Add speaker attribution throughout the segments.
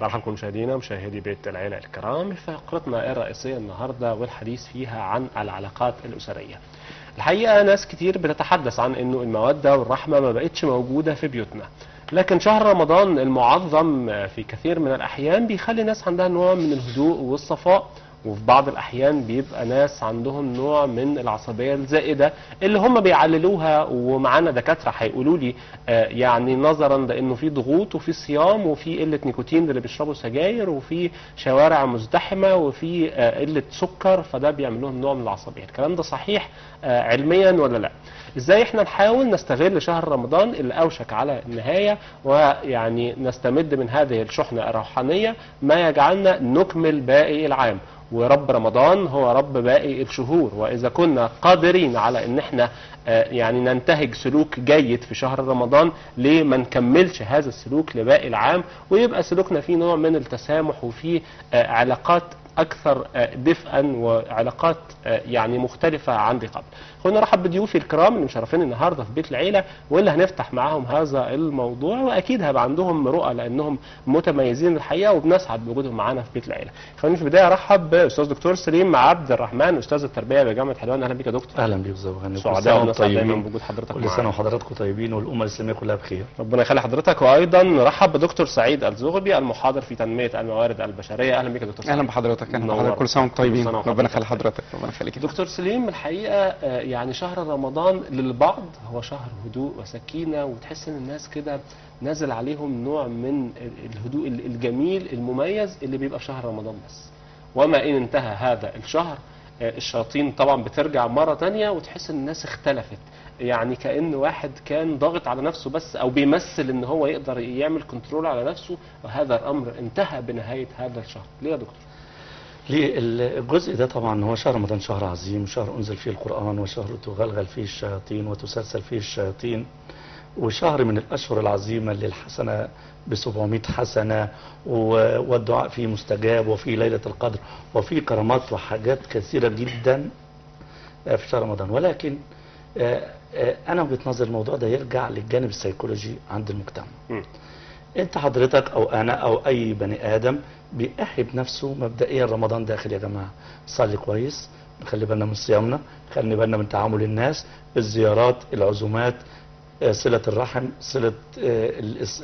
Speaker 1: مرحبا بكم مشاهدينا مشاهدي بيت العيلة الكرام. فقرتنا الرئيسية النهاردة والحديث فيها عن العلاقات الأسرية. الحقيقة ناس كتير بتتحدث عن انه المودة والرحمة ما بقتش موجودة في بيوتنا، لكن شهر رمضان المعظم في كثير من الأحيان بيخلي ناس عندها نوع من الهدوء والصفاء، وفي بعض الأحيان بيبقى ناس عندهم نوع من العصبية الزائدة اللي هم بيعللوها، ومعانا دكاترة هيقولوا لي يعني نظرا لأنه في ضغوط وفي صيام وفي قلة نيكوتين اللي بيشربوا سجاير وفي شوارع مزدحمة وفي قلة سكر، فده بيعمل لهم نوع من العصبية. الكلام ده صحيح علميا ولا لا؟ ازاي احنا نحاول نستغل شهر رمضان اللي اوشك على النهاية ويعني نستمد من هذه الشحنة الروحانية ما يجعلنا نكمل باقي العام؟ ورب رمضان هو رب باقي الشهور، واذا كنا قادرين على ان احنا يعني ننتهج سلوك جيد في شهر رمضان، ليه ما نكملش هذا السلوك لباقي العام ويبقى سلوكنا فيه نوع من التسامح وفيه علاقات اكثر دفئا وعلاقات يعني مختلفة عن دي قبل. خلونا نرحب بضيوفي الكرام اللي مشرفين النهارده في بيت العيلة واللي هنفتح معاهم هذا الموضوع، واكيد هيبقى عندهم رؤى لانهم متميزين الحقيقة وبنسعد بوجودهم معانا في بيت العيلة. خلينا في البداية ارحب باستاذ دكتور سليم عبد الرحمن، استاذ التربية بجامعة حلوان. اهلا بك يا دكتور.
Speaker 2: اهلا بيك استاذ غني.
Speaker 1: سعداء ونسعد دايما بوجود حضرتك معانا.
Speaker 2: كل سنه وحضراتكم طيبين والامه الاسلاميه كلها بخير.
Speaker 1: ربنا يخلي حضرتك. وايضا نرحب بدكتور سعيد الزغبي المحاضر في تنمية الموارد البشرية. اهلا بك يا دكتور سعيد.
Speaker 3: اهلا بحضرتك. اهلا بحضرتك. كل سنه وانتم طيبين. ربنا يخلي حضرتك. ربنا يخليك.
Speaker 1: دكتور سليم، الحقيقه يعني شهر رمضان للبعض هو شهر هدوء وسكينه، وتحس ان الناس كده نازل عليهم نوع من الهدوء الجميل المميز اللي بيبقى في شهر رمضان بس. وما ان انتهى هذا الشهر الشياطين طبعا بترجع مره ثانيه وتحس ان الناس اختلفت، يعني كأن واحد كان ضاغط على نفسه بس او بيمثل ان هو يقدر يعمل كنترول على نفسه، وهذا الامر انتهى بنهايه هذا الشهر. ليه يا دكتور؟
Speaker 2: ليه الجزء ده؟ طبعا هو شهر رمضان شهر عظيم، شهر انزل فيه القرآن، وشهر تغلغل فيه الشياطين وتسلسل فيه الشياطين، وشهر من الاشهر العظيمه اللي الحسنه ب700 حسنه، والدعاء فيه مستجاب، وفيه ليله القدر، وفيه كرامات وحاجات كثيره جدا في شهر رمضان. ولكن انا وجهة نظر الموضوع ده يرجع للجانب السيكولوجي عند المجتمع. انت حضرتك او انا او اي بني ادم بيأهب نفسه مبدئيا رمضان داخل. يا جماعه صلي كويس، نخلي بالنا من صيامنا، خلي بالنا من تعامل الناس، الزيارات، العزومات، صلة الرحم، صلة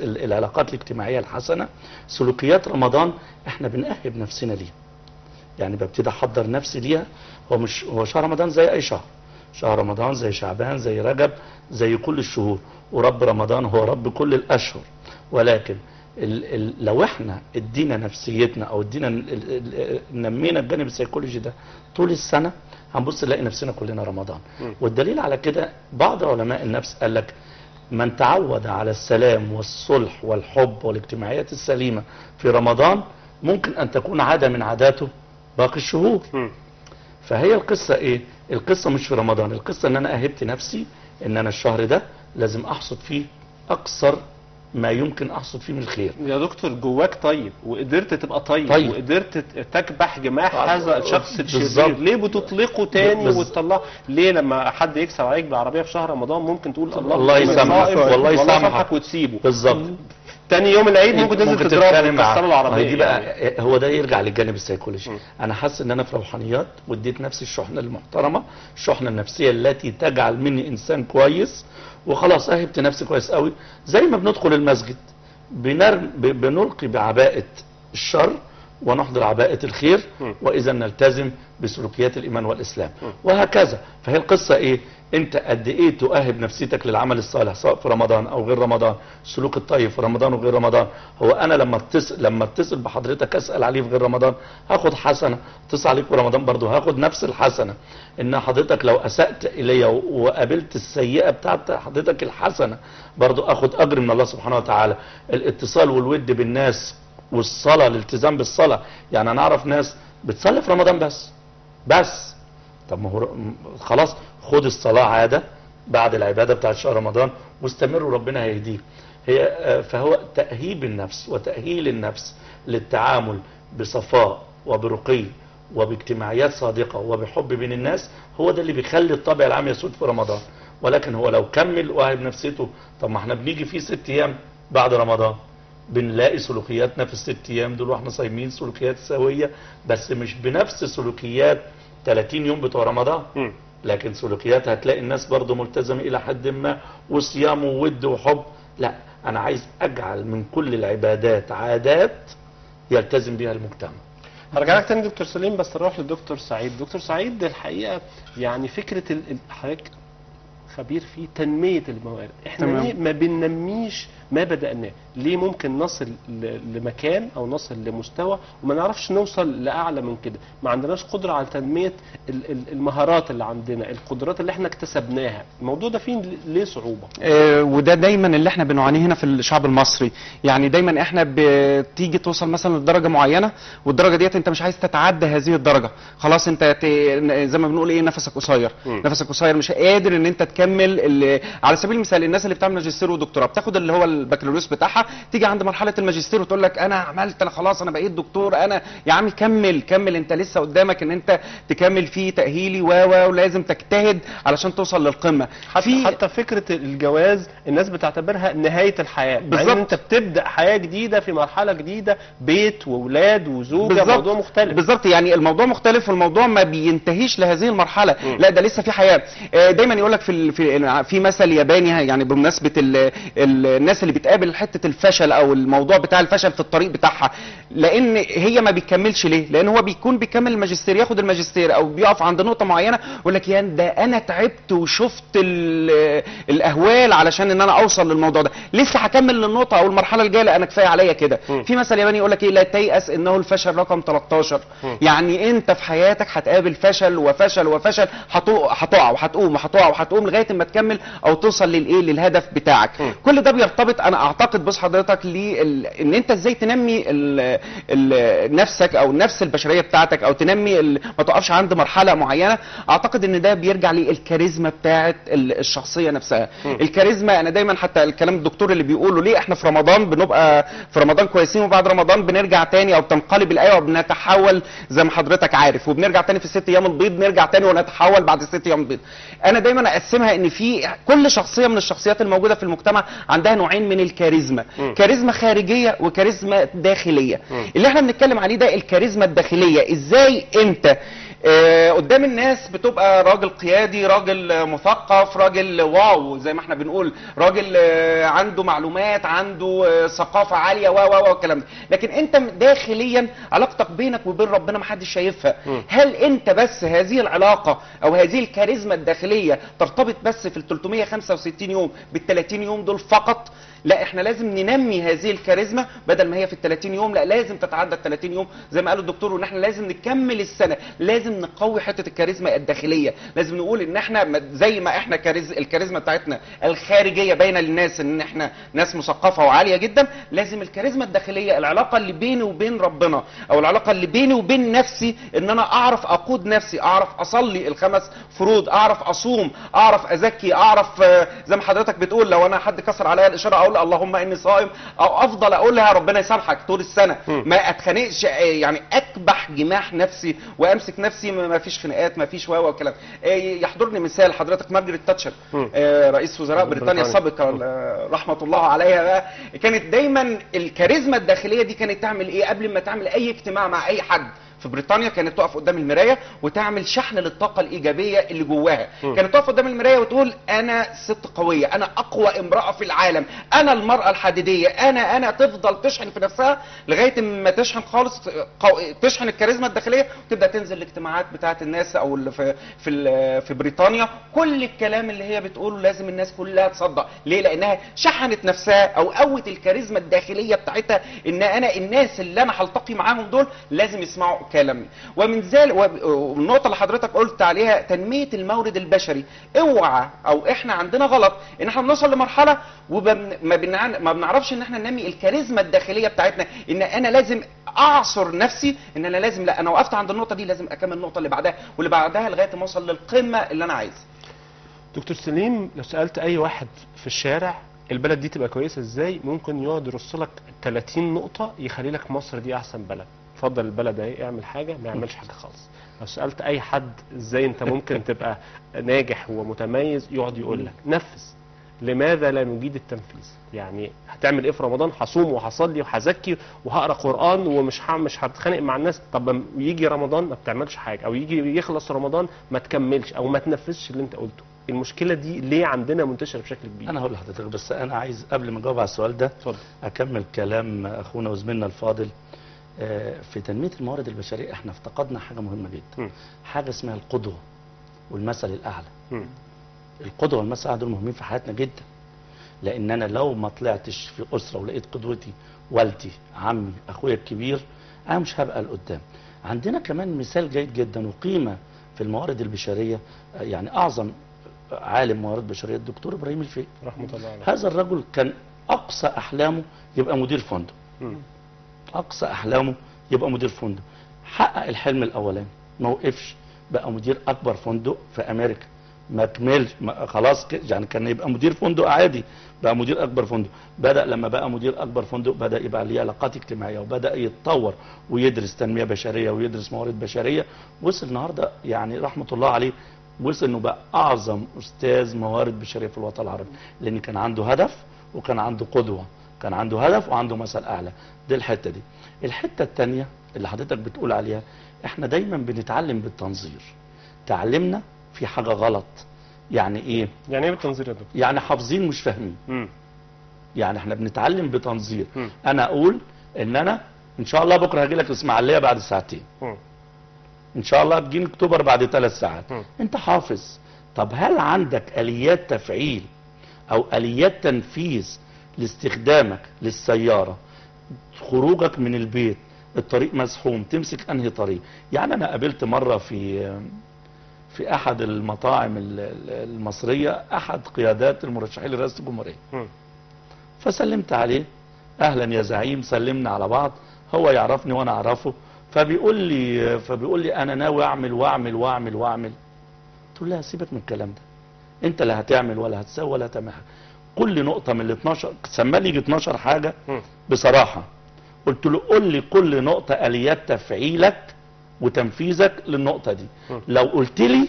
Speaker 2: العلاقات الاجتماعية الحسنة، سلوكيات رمضان احنا بنأهب نفسنا ليها. يعني ببتدي احضر نفسي ليها. هو شهر رمضان زي اي شهر. شهر رمضان زي شعبان زي رجب زي كل الشهور، ورب رمضان هو رب كل الاشهر. ولكن لو احنا ادينا نفسيتنا او ادينا نمينا الجانب السيكولوجي ده طول السنه، هنبص نلاقي نفسنا كلنا رمضان. والدليل على كده بعض علماء النفس قال لك من تعود على السلام والصلح والحب والاجتماعيات السليمه في رمضان ممكن ان تكون عاده من عاداته باقي الشهور. فهي القصه ايه؟ القصه مش في رمضان، القصه ان انا اهبت نفسي ان انا الشهر ده لازم احصد فيه اكثر ما يمكن احصد فيه من الخير.
Speaker 1: يا دكتور جواك طيب وقدرت تبقى طيب وقدرت تكبح جماح هذا الشخص الشرير، ليه بتطلقه تاني وتطلعه؟ ليه لما حد يكسر عليك بالعربيه في شهر رمضان ممكن تقول
Speaker 2: الله يسامحك والله يسامحك
Speaker 1: وتسيبه
Speaker 2: بالظبط،
Speaker 1: تاني يوم العيد ممكن تنزل تضربه وتكسر العربيه؟
Speaker 2: دي بقى هو ده يرجع للجانب السيكولوجي. انا حاسس ان انا في روحانيات واديت نفسي الشحنه المحترمه، الشحنه النفسيه التي تجعل مني انسان كويس، وخلاص اهبت نفسي كويس قوي. زي ما بندخل المسجد بنلقي بعباءة الشر ونحضر عباءة الخير، واذا نلتزم بسلوكيات الايمان والاسلام، وهكذا. فهي القصة ايه؟ انت قد ايه تؤهب نفسيتك للعمل الصالح سواء في رمضان او غير رمضان، السلوك الطيب في رمضان وغير رمضان. هو انا لما اتصل بحضرتك اسال عليه في غير رمضان هاخد حسنه، اتصل عليك في رمضان برضه هاخد نفس الحسنه. ان حضرتك لو اسأت الي وقابلت السيئه بتاعت حضرتك الحسنه برضه اخد اجر من الله سبحانه وتعالى. الاتصال والود بالناس والصلاه، الالتزام بالصلاه. يعني انا اعرف ناس بتصلي في رمضان بس طب ما هو خلاص خد الصلاة عادة بعد العبادة بتاعت شهر رمضان واستمروا ربنا هيهديك. فهو تأهيب النفس وتأهيل النفس للتعامل بصفاء وبرقي وباجتماعيات صادقة وبحب بين الناس، هو ده اللي بيخلي الطبع العام يسود في رمضان. ولكن هو لو كمل وأهب نفسيته، طب ما احنا بنيجي فيه 6 أيام بعد رمضان، بنلاقي سلوكياتنا في ال6 ايام دول واحنا صايمين سلوكيات سويه، بس مش بنفس سلوكيات 30 يوم بتوع رمضان. لكن سلوكيات هتلاقي الناس برضو ملتزمه الى حد ما، وصيام وود وحب. لا، انا عايز اجعل من كل العبادات عادات يلتزم بها المجتمع.
Speaker 1: هرجع لك تاني دكتور سليم، بس نروح للدكتور سعيد. دكتور سعيد، الحقيقه يعني فكره حضرتك خبير في تنميه الموارد، احنا ليه ما بننميش ما بدأناه؟ ليه ممكن نصل لمكان او نصل لمستوى وما نعرفش نوصل لاعلى من كده؟ ما عندناش قدره على تنميه المهارات اللي عندنا، القدرات اللي احنا اكتسبناها. الموضوع ده فيه ليه صعوبه؟
Speaker 3: وده دايما اللي احنا بنعانيه هنا في الشعب المصري. يعني دايما احنا بتيجي توصل مثلا لدرجه معينه، والدرجه ديت انت مش عايز تتعدى هذه الدرجه، خلاص انت زي ما بنقول ايه، نفسك قصير. نفسك قصير، مش قادر ان انت تكمل. على سبيل المثال الناس اللي بتعمل ماجستير ودكتوراه بتاخد اللي هو البكالوريوس بتاعها، تيجي عند مرحله الماجستير وتقول لك انا عملت، انا خلاص انا بقيت دكتور. انا يا عم كمل، انت لسه قدامك ان انت تكمل فيه تاهيلي ولازم تجتهد علشان توصل للقمه.
Speaker 1: حتى فكره الجواز الناس بتعتبرها نهايه الحياه، بالظبط. انت بتبدا حياه جديده في مرحله جديده، بيت واولاد وزوجه، بالزبط. موضوع مختلف
Speaker 3: بالظبط. يعني الموضوع مختلف والموضوع ما بينتهيش لهذه المرحله. لا، ده لسه في حياه. دايما يقول لك في مثل ياباني، يعني بمناسبه الناس اللي بتقابل حته الفشل او الموضوع بتاع الفشل في الطريق بتاعها، لان هي ما بيكملش. ليه؟ لان هو بيكون بيكمل الماجستير، ياخد الماجستير او بيقف عند نقطه معينه يقول لك يا ده انا تعبت وشفت الاهوال علشان ان انا اوصل للموضوع ده، لسه هكمل للنقطه او المرحله الجايه، لا انا كفايه عليا كده. في مثل ياباني يقول لك ايه، لا تيأس انه الفشل رقم 13. يعني انت في حياتك هتقابل فشل وفشل وفشل، هتقع وهتقوم لغايه ما تكمل او توصل للهدف بتاعك. كل ده بيرتبط، انا اعتقد بص حضرتك ان انت ازاي تنمي نفسك او النفس البشريه بتاعتك، او تنمي ما تقفش عند مرحله معينه. اعتقد ان ده بيرجع للكاريزما بتاعه الشخصيه نفسها. الكاريزما، انا دايما حتى الكلام الدكتور اللي بيقوله ليه احنا في رمضان بنبقى في رمضان كويسين وبعد رمضان بنرجع تاني او بتنقلب الايه وبنتحول زي ما حضرتك عارف، وبنرجع تاني في ال6 ايام البيض، نرجع تاني ونتحول بعد ال6 ايام البيض. انا دايما اقسمها ان في كل شخصيه من الشخصيات الموجوده في المجتمع عندها نوعين من الكاريزما، كاريزما خارجيه وكاريزما داخليه. اللي احنا بنتكلم عليه ده الكاريزما الداخليه. ازاي انت قدام الناس بتبقى راجل قيادي، راجل مثقف، راجل واو زي ما احنا بنقول، راجل عنده معلومات، عنده ثقافه عاليه والكلام ده، لكن انت داخليا علاقتك بينك وبين ربنا ما حدش شايفها. هل انت بس هذه العلاقه او هذه الكاريزما الداخليه ترتبط بس في ال 365 يوم بال30 يوم دول فقط؟ لا، احنا لازم ننمي هذه الكاريزما، بدل ما هي في ال30 يوم لا لازم تتعدى ال30 يوم زي ما قال الدكتور، وان احنا لازم نكمل السنه، لازم نقوي حته الكاريزما الداخليه. لازم نقول ان احنا زي ما احنا الكاريزما بتاعتنا الخارجيه باينه للناس ان احنا ناس مثقفه وعاليه جدا، لازم الكاريزما الداخليه، العلاقه اللي بيني وبين ربنا او العلاقه اللي بيني وبين نفسي، ان انا اعرف اقود نفسي، اعرف اصلي ال5 فروض، اعرف اصوم، اعرف ازكي، اعرف زي ما حضرتك بتقول لو انا حد كسر عليا الاشاره اقول اللهم اني صائم، او افضل اقولها ربنا يسامحك طول السنه. ما اتخانقش، يعني اكبح جماح نفسي وامسك نفسي، ما فيش خناقات، ما فيش والكلام. يحضرني مثال حضرتك مارجريت تاتشر رئيس وزراء بريطانيا السابق رحمه الله عليها بقى، كانت دايما الكاريزما الداخليه دي كانت تعمل ايه قبل ما تعمل اي اجتماع مع اي حد في بريطانيا؟ كانت تقف قدام المرايه وتعمل شحن للطاقه الايجابيه اللي جواها. كانت تقف قدام المرايه وتقول انا ست قويه، انا اقوى امراه في العالم، انا المراه الحديديه، انا تفضل تشحن في نفسها لغايه ما تشحن خالص، تشحن الكاريزما الداخليه، وتبدا تنزل الاجتماعات بتاعه الناس او اللي في بريطانيا. كل الكلام اللي هي بتقوله لازم الناس كلها تصدق. ليه؟ لانها شحنت نفسها او قوت الكاريزما الداخليه بتاعتها، ان انا الناس اللي انا هلتقي معاهم دول لازم يسمعوا كلامي. ومن ذلك والنقطه اللي حضرتك قلت عليها تنميه المورد البشري. اوعى او احنا عندنا غلط ان احنا بنوصل لمرحله ما بنعرفش ان احنا ننمي الكاريزما الداخليه بتاعتنا، ان انا لازم اعصر نفسي، ان انا لازم، لا انا وقفت عند النقطه دي لازم اكمل النقطه اللي بعدها واللي بعدها لغايه ما اوصل للقمه اللي انا عايزها.
Speaker 1: دكتور سليم، لو سالت اي واحد في الشارع البلد دي تبقى كويسه ازاي، ممكن يقعد يرص لك 30 نقطه يخلي لك مصر دي احسن بلد. اتفضل البلد اهي، اعمل حاجه، ما يعملش حاجه خالص. لو سالت اي حد ازاي انت ممكن تبقى ناجح ومتميز، يقعد يقول لك نفذ. لماذا لا نجيد التنفيذ؟ يعني هتعمل ايه في رمضان؟ هصوم وهصلي وهزكي وهقرا قران مش هتخانق مع الناس. طب يجي رمضان ما بتعملش حاجه، او يجي يخلص رمضان ما تكملش او ما تنفذش اللي انت قلته. المشكله دي ليه عندنا منتشره بشكل كبير؟
Speaker 2: انا هقول لحضرتك، بس انا عايز قبل ما اجاوب على السؤال ده
Speaker 1: اتفضل.
Speaker 2: اكمل كلام اخونا وزميلنا الفاضل. في تنميه الموارد البشريه احنا افتقدنا حاجه مهمه جدا، حاجه اسمها القدوه والمثل الاعلى. القدوه والمثل الاعلى دول مهمين في حياتنا جدا، لان انا لو ما طلعتش في اسره ولقيت قدوتي والدي، عمي، اخويا الكبير، انا مش هبقى لقدام. عندنا كمان مثال جيد جدا وقيمه في الموارد البشريه، يعني اعظم عالم موارد بشريه الدكتور ابراهيم الفقي
Speaker 1: رحمه الله عليه.
Speaker 2: هذا الرجل كان اقصى احلامه يبقى مدير فندق. اقصى احلامه يبقى مدير فندق. حقق الحلم الاولاني، ما وقفش، بقى مدير اكبر فندق في امريكا. ما كملش، خلاص يعني كان يبقى مدير فندق عادي، بقى مدير اكبر فندق. بدا لما بقى مدير اكبر فندق بدا يبقى ليه علاقات اجتماعيه، وبدا يتطور ويدرس تنميه بشريه ويدرس موارد بشريه. وصل النهارده يعني رحمه الله عليه، وصل انه بقى اعظم استاذ موارد بشريه في الوطن العربي، لان كان عنده هدف وكان عنده قدوه، كان عنده هدف وعنده مثل اعلى. دي الحته دي. الحته الثانيه اللي حضرتك بتقول عليها، احنا دايما بنتعلم بالتنظير. تعلمنا في حاجه غلط. يعني ايه؟
Speaker 1: يعني ايه بالتنظير يا دكتور؟
Speaker 2: يعني حافظين مش فاهمين. يعني احنا بنتعلم بتنظير.
Speaker 1: مم.
Speaker 2: انا اقول ان انا ان شاء الله بكره هاجي لك الاسماعيليه بعد ساعتين. ان شاء الله تجيني اكتوبر بعد 3 ساعات. انت حافظ. طب هل عندك اليات تفعيل او اليات تنفيذ لاستخدامك للسياره؟ خروجك من البيت، الطريق مزحوم، تمسك انهي طريق؟ يعني انا قابلت مره في احد المطاعم المصريه احد قيادات المرشحين لرئاسه الجمهوريه، فسلمت عليه، اهلا يا زعيم، سلمنا على بعض، هو يعرفني وانا اعرفه. فبيقول لي انا ناوي اعمل واعمل واعمل واعمل. قلت له لا، سيبك من الكلام ده، انت لا هتعمل ولا هتسوي ولا هتعمل حاجه. كل نقطه من ال 12 سمى لي 12 حاجه بصراحه. قلت له قول لي كل نقطه اليات تفعيلك وتنفيذك للنقطه دي. لو قلت لي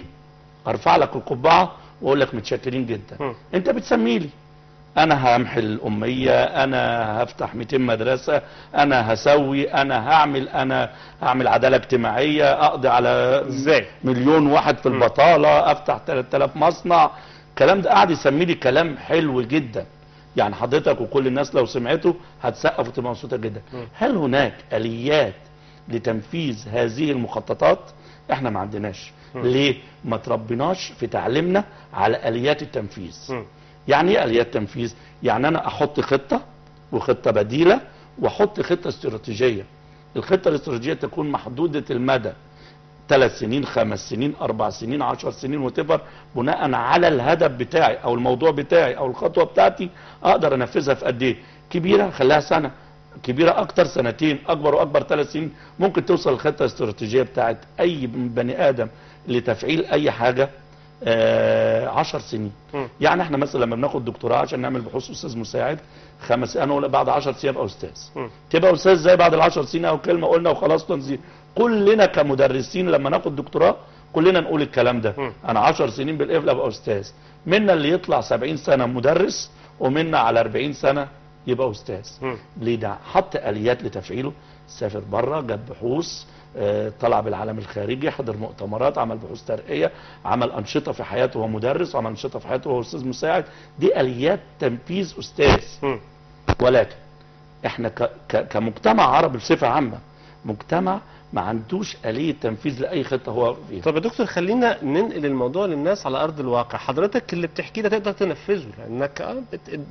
Speaker 2: ارفع لك القبعه واقول لك متشكرين جدا. انت بتسمي لي، انا همحي الاميه، انا هفتح 200 مدرسه، انا هسوي، انا هعمل عداله اجتماعيه، اقضي على
Speaker 1: ازاي
Speaker 2: 1,000,000 واحد في البطاله، افتح 3000 مصنع. الكلام ده قاعد يسمي لي كلام حلو جدا، يعني حضرتك وكل الناس لو سمعته هتسقف وتبقى مبسوطه جدا. هل هناك اليات لتنفيذ هذه المخططات؟ احنا ما عندناش. ليه؟ ما تربيناش في تعليمنا على اليات التنفيذ. يعني ايه اليات تنفيذ؟ يعني انا احط خطه وخطه بديله واحط خطه استراتيجيه. الخطه الاستراتيجيه تكون محدوده المدى، 3 سنين، 5 سنين، 4 سنين، 10 سنين، وتبر، بناء على الهدف بتاعي او الموضوع بتاعي او الخطوه بتاعتي اقدر انفذها في قد ايه. كبيره خليها سنه، كبيره اكتر سنتين، اكبر واكبر 3 سنين. ممكن توصل الخطه الاستراتيجيه بتاعت اي بني ادم لتفعيل اي حاجه 10 سنين. يعني احنا مثلا لما بناخد دكتوراه عشان نعمل بحوث استاذ مساعد 5 سنين، ولا بعد 10 سنين ابقى استاذ. تبقى استاذ ازاي بعد ال10 سنين؟ او كلمه قلنا وخلاص تنظير. كلنا كمدرسين لما ناخد دكتوراه كلنا نقول الكلام ده. انا 10 سنين بالقفل ابقى استاذ. منا اللي يطلع 70 سنه مدرس، ومنا على 40 سنه يبقى استاذ. ليه؟ ده حط اليات لتفعيله. سافر بره، جاب بحوث، طلع بالعالم الخارجي، حضر مؤتمرات، عمل بحوث ترقيه، عمل انشطه في حياته وهو مدرس، وعمل انشطه في حياته وهو استاذ مساعد. دي اليات تنفيذ استاذ. ولكن احنا كمجتمع عربي بصفه عامه، مجتمع ما عندوش آلية تنفيذ لأي خطة هو فيها.
Speaker 1: طب يا دكتور خلينا ننقل الموضوع للناس على أرض الواقع. حضرتك اللي بتحكيه ده تقدر تنفذه، لأنك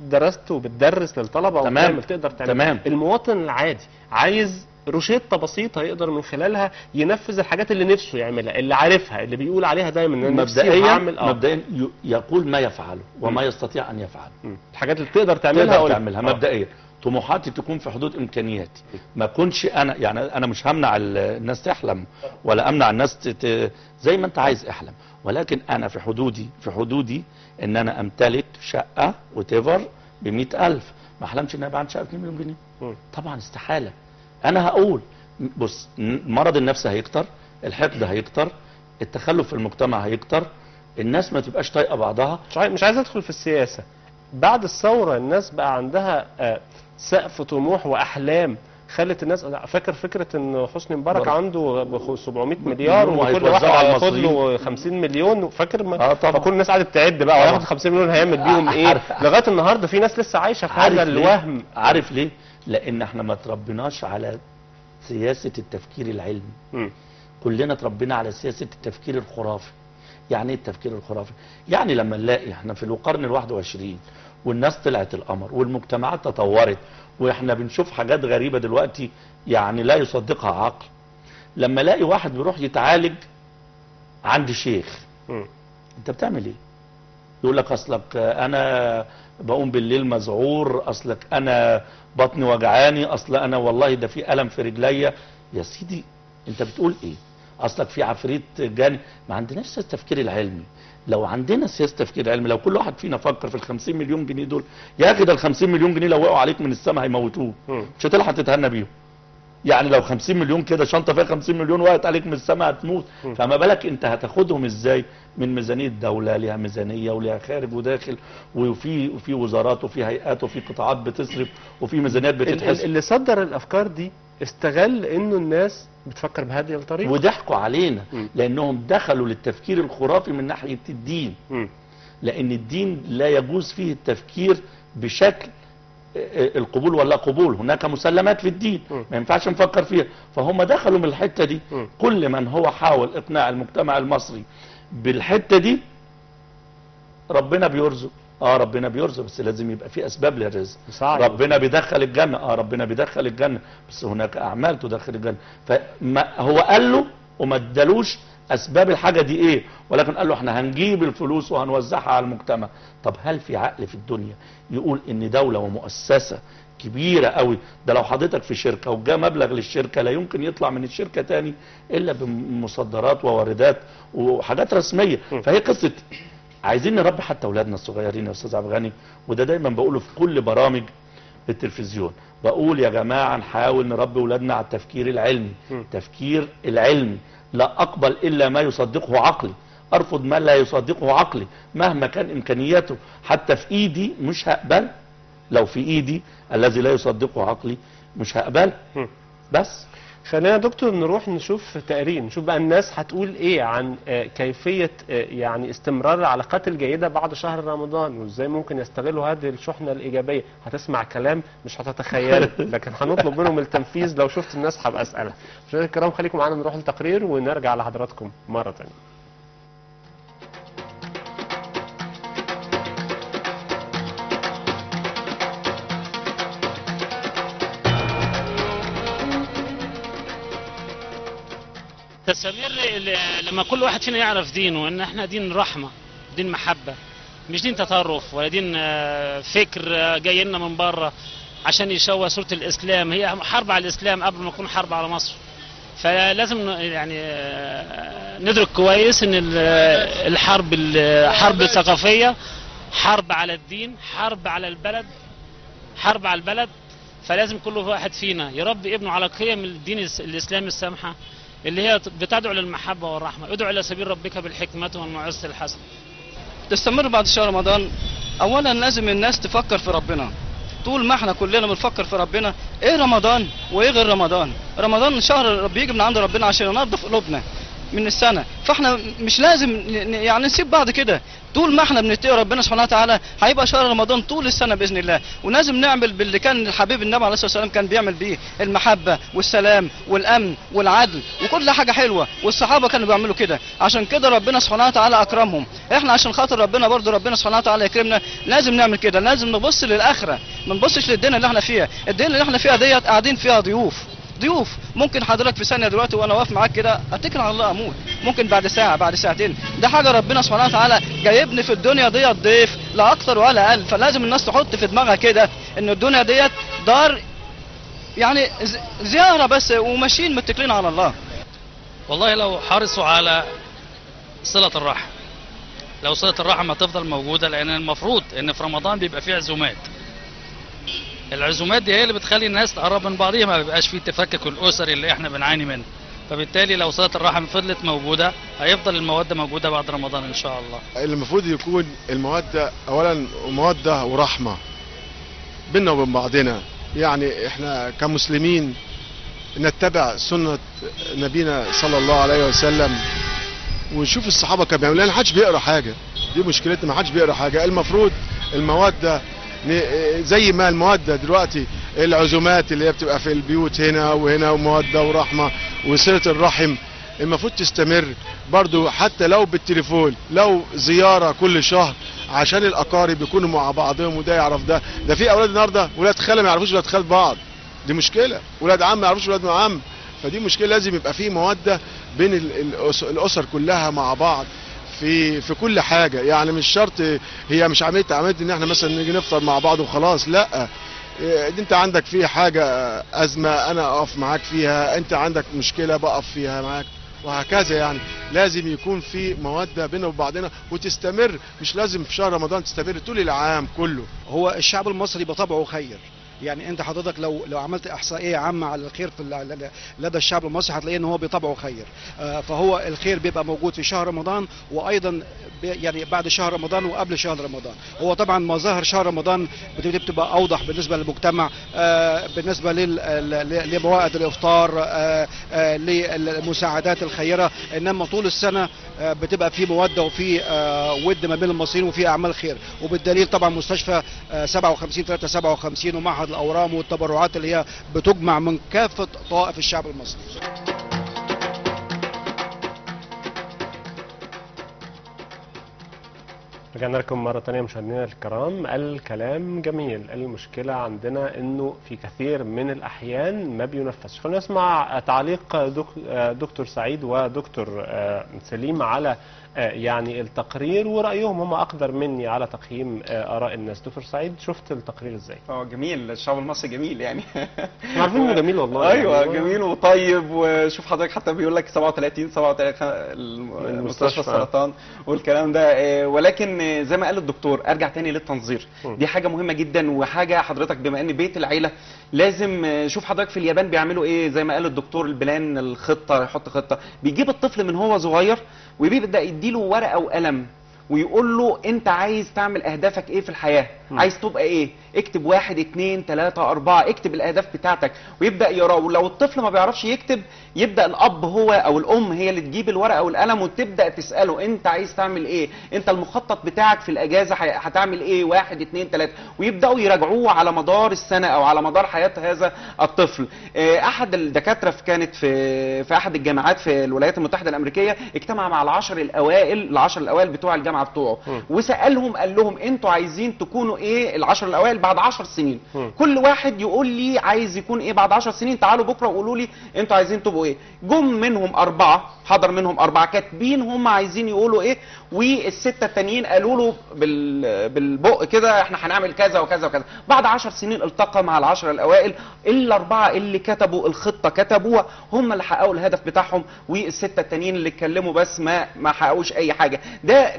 Speaker 1: درست وبتدرس للطلبة
Speaker 2: تمام.
Speaker 1: تقدر تعمل.
Speaker 2: تمام.
Speaker 1: المواطن العادي عايز روشتة بسيطة يقدر من خلالها ينفذ الحاجات اللي نفسه يعملها، اللي عارفها، اللي بيقول عليها دايما ان
Speaker 2: مبدئيا يقول ما يفعله وما يستطيع ان يفعله.
Speaker 1: الحاجات اللي تقدر تعملها
Speaker 2: مبدئيا. طموحاتي تكون في حدود امكانياتي، ما اكونش انا، يعني انا مش همنع الناس تحلم ولا امنع الناس زي ما انت عايز احلم، ولكن انا في حدودي ان انا امتلك شقه وتيفر ب100,000. ما احلمش ان يبقى عندي شقه ب2 مليون جنيه. طبعا استحاله. انا هقول بص، مرض النفس هيكتر، الحقد هيكتر، التخلف في المجتمع هيكتر، الناس ما تبقاش طايقه بعضها.
Speaker 1: مش عايز ادخل في السياسه. بعد الثوره الناس بقى عندها سقف طموح واحلام خلت الناس. فاكر فكره ان حسني مبارك عنده 700 مليار وكل واحد هياخد له 50 مليون، فاكر فكل الناس قعدت تعد بقى وهياخد 50 مليون هيعمل بيهم ايه. لغايه النهارده في ناس لسه عايشه في هذا الوهم.
Speaker 2: عارف ليه؟ لان احنا ما تربيناش على سياسه التفكير العلمي. كلنا تربينا على سياسه التفكير الخرافي. يعني ايه التفكير الخرافي؟ يعني لما نلاقي احنا في القرن ال21 والناس طلعت القمر والمجتمعات تطورت واحنا بنشوف حاجات غريبة دلوقتي يعني لا يصدقها عقل. لما الاقي واحد بيروح يتعالج عند شيخ، انت بتعمل ايه؟ يقول لك اصلك انا بقوم بالليل مذعور، اصلك انا بطني وجعاني، اصل انا والله ده في الم في رجليا. يا سيدي انت بتقول ايه؟ اصلك في عفريت جاني. ما عندناش سياسه التفكير العلمي. لو عندنا سياسه تفكير علمي، لو كل واحد فينا فكر في ال 50 مليون جنيه دول، يا اخي ده ال 50 مليون جنيه لو وقعوا عليك من السماء هيموتوه، مش هتلحق تتهنى بيهم. يعني لو 50 مليون كده شنطه فيها 50 مليون وقعت عليك من السماء هتموت. فما بالك انت هتاخدهم ازاي؟ من ميزانيه دوله ليها ميزانيه وليها خارج وداخل، وفي وزارات وفي هيئات وفي قطاعات بتصرف وفي ميزانيات بتتحسب.
Speaker 1: اللي صدر الافكار دي استغل انه الناس بتفكر بهذه الطريقه
Speaker 2: وضحكوا علينا لانهم دخلوا للتفكير الخرافي من ناحيه الدين. لان الدين لا يجوز فيه التفكير بشكل القبول ولا قبول، هناك مسلمات في الدين ما ينفعش نفكر فيها. فهم دخلوا من الحته دي. كل من هو حاول اقناع المجتمع المصري بالحته دي ربنا بيرزق. ربنا بيرزق بس لازم يبقى في اسباب للرزق. ربنا بيدخل الجنه، ربنا بيدخل الجنه بس هناك اعمال تدخل الجنه. فما هو قال له وما ادالوش اسباب الحاجه دي ايه، ولكن قال له احنا هنجيب الفلوس وهنوزعها على المجتمع. طب هل في عقل في الدنيا يقول ان دوله ومؤسسه كبيره قوي ده لو حضرتك في شركه وجاء مبلغ للشركه لا يمكن يطلع من الشركه تاني الا بمصدرات وواردات وحاجات رسميه؟ فهي قصه عايزين نربي حتى اولادنا الصغيرين يا استاذ عبد الغني، وده دايما بقوله في كل برامج التلفزيون. بقول يا جماعه نحاول نربي اولادنا على التفكير العلمي. التفكير العلمي لا اقبل الا ما يصدقه عقلي، ارفض ما لا يصدقه عقلي مهما كان امكانياته. حتى في ايدي مش هقبل، لو في ايدي الذي لا يصدقه عقلي مش هقبل. بس
Speaker 1: خلينا يا دكتور نروح نشوف تقرير، نشوف بقى الناس هتقول ايه عن كيفية يعني استمرار العلاقات الجيدة بعد شهر رمضان، وازاي ممكن يستغلوا هذه الشحنة الإيجابية. هتسمع كلام مش هتتخيله لكن هنطلب منهم التنفيذ. لو شفت الناس هبقى اسألها. مشاهدينا الكرام خليكم معانا نروح للتقرير ونرجع لحضراتكم مرة ثانية.
Speaker 4: تستمر لما كل واحد فينا يعرف دينه، ان احنا دين رحمه، دين محبه، مش دين تطرف ولا دين فكر جاي لنا من بره عشان يشوه صوره الاسلام. هي حرب على الاسلام قبل ما تكون حرب على مصر. فلازم يعني ندرك كويس ان الحرب الثقافيه حرب على الدين، حرب على البلد، حرب على البلد. فلازم كل واحد فينا يربي ابنه على قيم الدين الاسلامي السامحه اللي هي بتدعو للمحبة والرحمة. ادعو إلى سبيل ربك بالحكمة والموعظة الحسنة.
Speaker 5: تستمر بعد شهر رمضان. أولا لازم الناس تفكر في ربنا. طول ما احنا كلنا بنفكر في ربنا، ايه رمضان وايه غير رمضان؟ رمضان شهر بيجي من عند ربنا عشان ينظف قلوبنا من السنة. فاحنا مش لازم يعني نسيب بعض كده. طول ما احنا بنتقي ربنا سبحانه وتعالى هيبقى شهر رمضان طول السنه باذن الله. ولازم نعمل باللي كان الحبيب النبي عليه الصلاه والسلام كان بيعمل بيه، المحبه والسلام والامن والعدل وكل حاجه حلوه، والصحابه كانوا بيعملوا كده. عشان كده ربنا سبحانه وتعالى اكرمهم. احنا عشان خاطر ربنا برضو ربنا سبحانه وتعالى يكرمنا لازم نعمل كده. لازم نبص للاخره، ما نبصش للدنيا اللي احنا فيها. الدنيا اللي احنا فيها ديت قاعدين فيها ضيوف. ممكن حضرتك في ثانيه دلوقتي وانا واقف معاك كده اتكل على الله اموت، ممكن بعد ساعه بعد ساعتين. ده حاجه ربنا سبحانه وتعالى جايبني في الدنيا ديت ضيف لا اكتر ولا اقل. فلازم الناس تحط في دماغها كده ان الدنيا ديت دار يعني زياره بس، وماشيين متكلين على الله.
Speaker 6: والله لو حرصوا على صله الرحم، لو صله الرحم هتفضل موجوده، لان المفروض ان في رمضان بيبقى فيه عزومات. العزومات دي هي اللي بتخلي الناس تقرب من بعضيها، ما بيبقاش فيه التفكك الاسري اللي احنا بنعاني منه. فبالتالي لو صلة الرحم فضلت موجودة هيفضل المودة موجودة بعد رمضان إن شاء الله.
Speaker 7: المفروض يكون المودة أولا مودة ورحمة بيننا وبين بعضنا، يعني احنا كمسلمين نتبع سنة نبينا صلى الله عليه وسلم ونشوف الصحابة كانوا بيعملوا، لأن محدش بيقرا حاجة، دي مشكلتنا، محدش بيقرا حاجة. المفروض المودة زي ما المودة دلوقتي العزومات اللي هي بتبقى في البيوت هنا وهنا ومودة ورحمة وصلة الرحم المفروض تستمر برضو، حتى لو بالتليفون، لو زيارة كل شهر عشان الأقارب يكونوا مع بعضهم وده يعرف ده. ده في أولاد النهارده ولاد خالة ما يعرفوش ولاد خال بعض، دي مشكلة. ولاد عم ما يعرفوش ولاد عم، فدي مشكلة. لازم يبقى في مودة بين الأسر كلها مع بعض في كل حاجة. يعني مش شرط هي مش عملية ان احنا مثلا نيجي نفطر مع بعض وخلاص، لا، دي انت عندك فيه حاجة أزمة أنا أقف معاك فيها، انت عندك مشكلة بقف فيها معاك، وهكذا. يعني لازم يكون في مودة بيننا وبعضنا وتستمر، مش لازم في شهر رمضان، تستمر طول العام كله.
Speaker 8: هو الشعب المصري بطبعه خير، يعني انت حضرتك لو عملت احصائيه عامه على الخير لدى الشعب المصري هتلاقي ان هو بطبعه خير. فهو الخير بيبقى موجود في شهر رمضان، وايضا يعني بعد شهر رمضان وقبل شهر رمضان. هو طبعا مظاهر شهر رمضان بتبقى اوضح بالنسبه للمجتمع، بالنسبه لموائد الافطار، للمساعدات الخيره، انما طول السنه بتبقى في موده وفي ود ما بين المصريين وفي اعمال خير. وبالدليل طبعا مستشفى 57 ومعهد الاورام والتبرعات اللي هي بتجمع من كافه طوائف الشعب المصري.
Speaker 1: رجعنا لكم مرة تانية مشاهدينا الكرام. الكلام جميل، المشكلة عندنا انه في كثير من الاحيان ما بينفذش. خلينا نسمع تعليق دكتور سعيد ودكتور سليم على يعني التقرير، ورأيهم هم اقدر مني على تقييم اراء الناس. دكتور سعيد، شفت التقرير ازاي؟
Speaker 3: جميل، الشعب المصري جميل يعني.
Speaker 1: عارفين انه جميل والله.
Speaker 3: ايوه
Speaker 1: يعني
Speaker 3: جميل وطيب. وشوف حضرتك حتى بيقول لك 37 المستشفى السرطان والكلام ده. ولكن زي ما قال الدكتور، ارجع تاني للتنظير. دي حاجه مهمه جدا، وحاجه حضرتك بما ان بيت العيله لازم. شوف حضرتك في اليابان بيعملوا ايه، زي ما قال الدكتور، البلان، الخطه، يحط خطه. بيجيب الطفل من هو صغير وبيبدا يديله ورقه وقلم ويقول له انت عايز تعمل اهدافك ايه في الحياه، عايز تبقى ايه، اكتب 1 2 3 4، اكتب الاهداف بتاعتك ويبدا يقراه. ولو الطفل ما بيعرفش يكتب، يبدا الاب هو او الام هي اللي تجيب الورقه والقلم وتبدا تساله انت عايز تعمل ايه، انت المخطط بتاعك في الاجازه هتعمل ايه، 1 2 3، ويبداوا يراجعوه على مدار السنه او على مدار حياه هذا الطفل. احد الدكاتره كانت في احد الجامعات في الولايات المتحده الامريكيه، اجتمع مع العشر الاوائل بتوع الجامعه بتوعه، وسالهم قال لهم انتوا عايزين تكونوا ايه العشر الاوائل بعد 10 سنين؟ كل واحد يقول لي عايز يكون ايه بعد 10 سنين، تعالوا بكره وقولوا لي انتوا عايزين تبقوا ايه. جم منهم 4، حضر منهم 4 كاتبين هم عايزين يقولوا ايه، والسته التانيين قالوا له بالبق كده احنا هنعمل كذا وكذا وكذا. بعد 10 سنين التقى مع العشر الاوائل، ال4 اللي كتبوا الخطه كتبوها هم اللي حققوا الهدف بتاعهم، والسته التانيين اللي اتكلموا بس ما حققوش اي حاجه. ده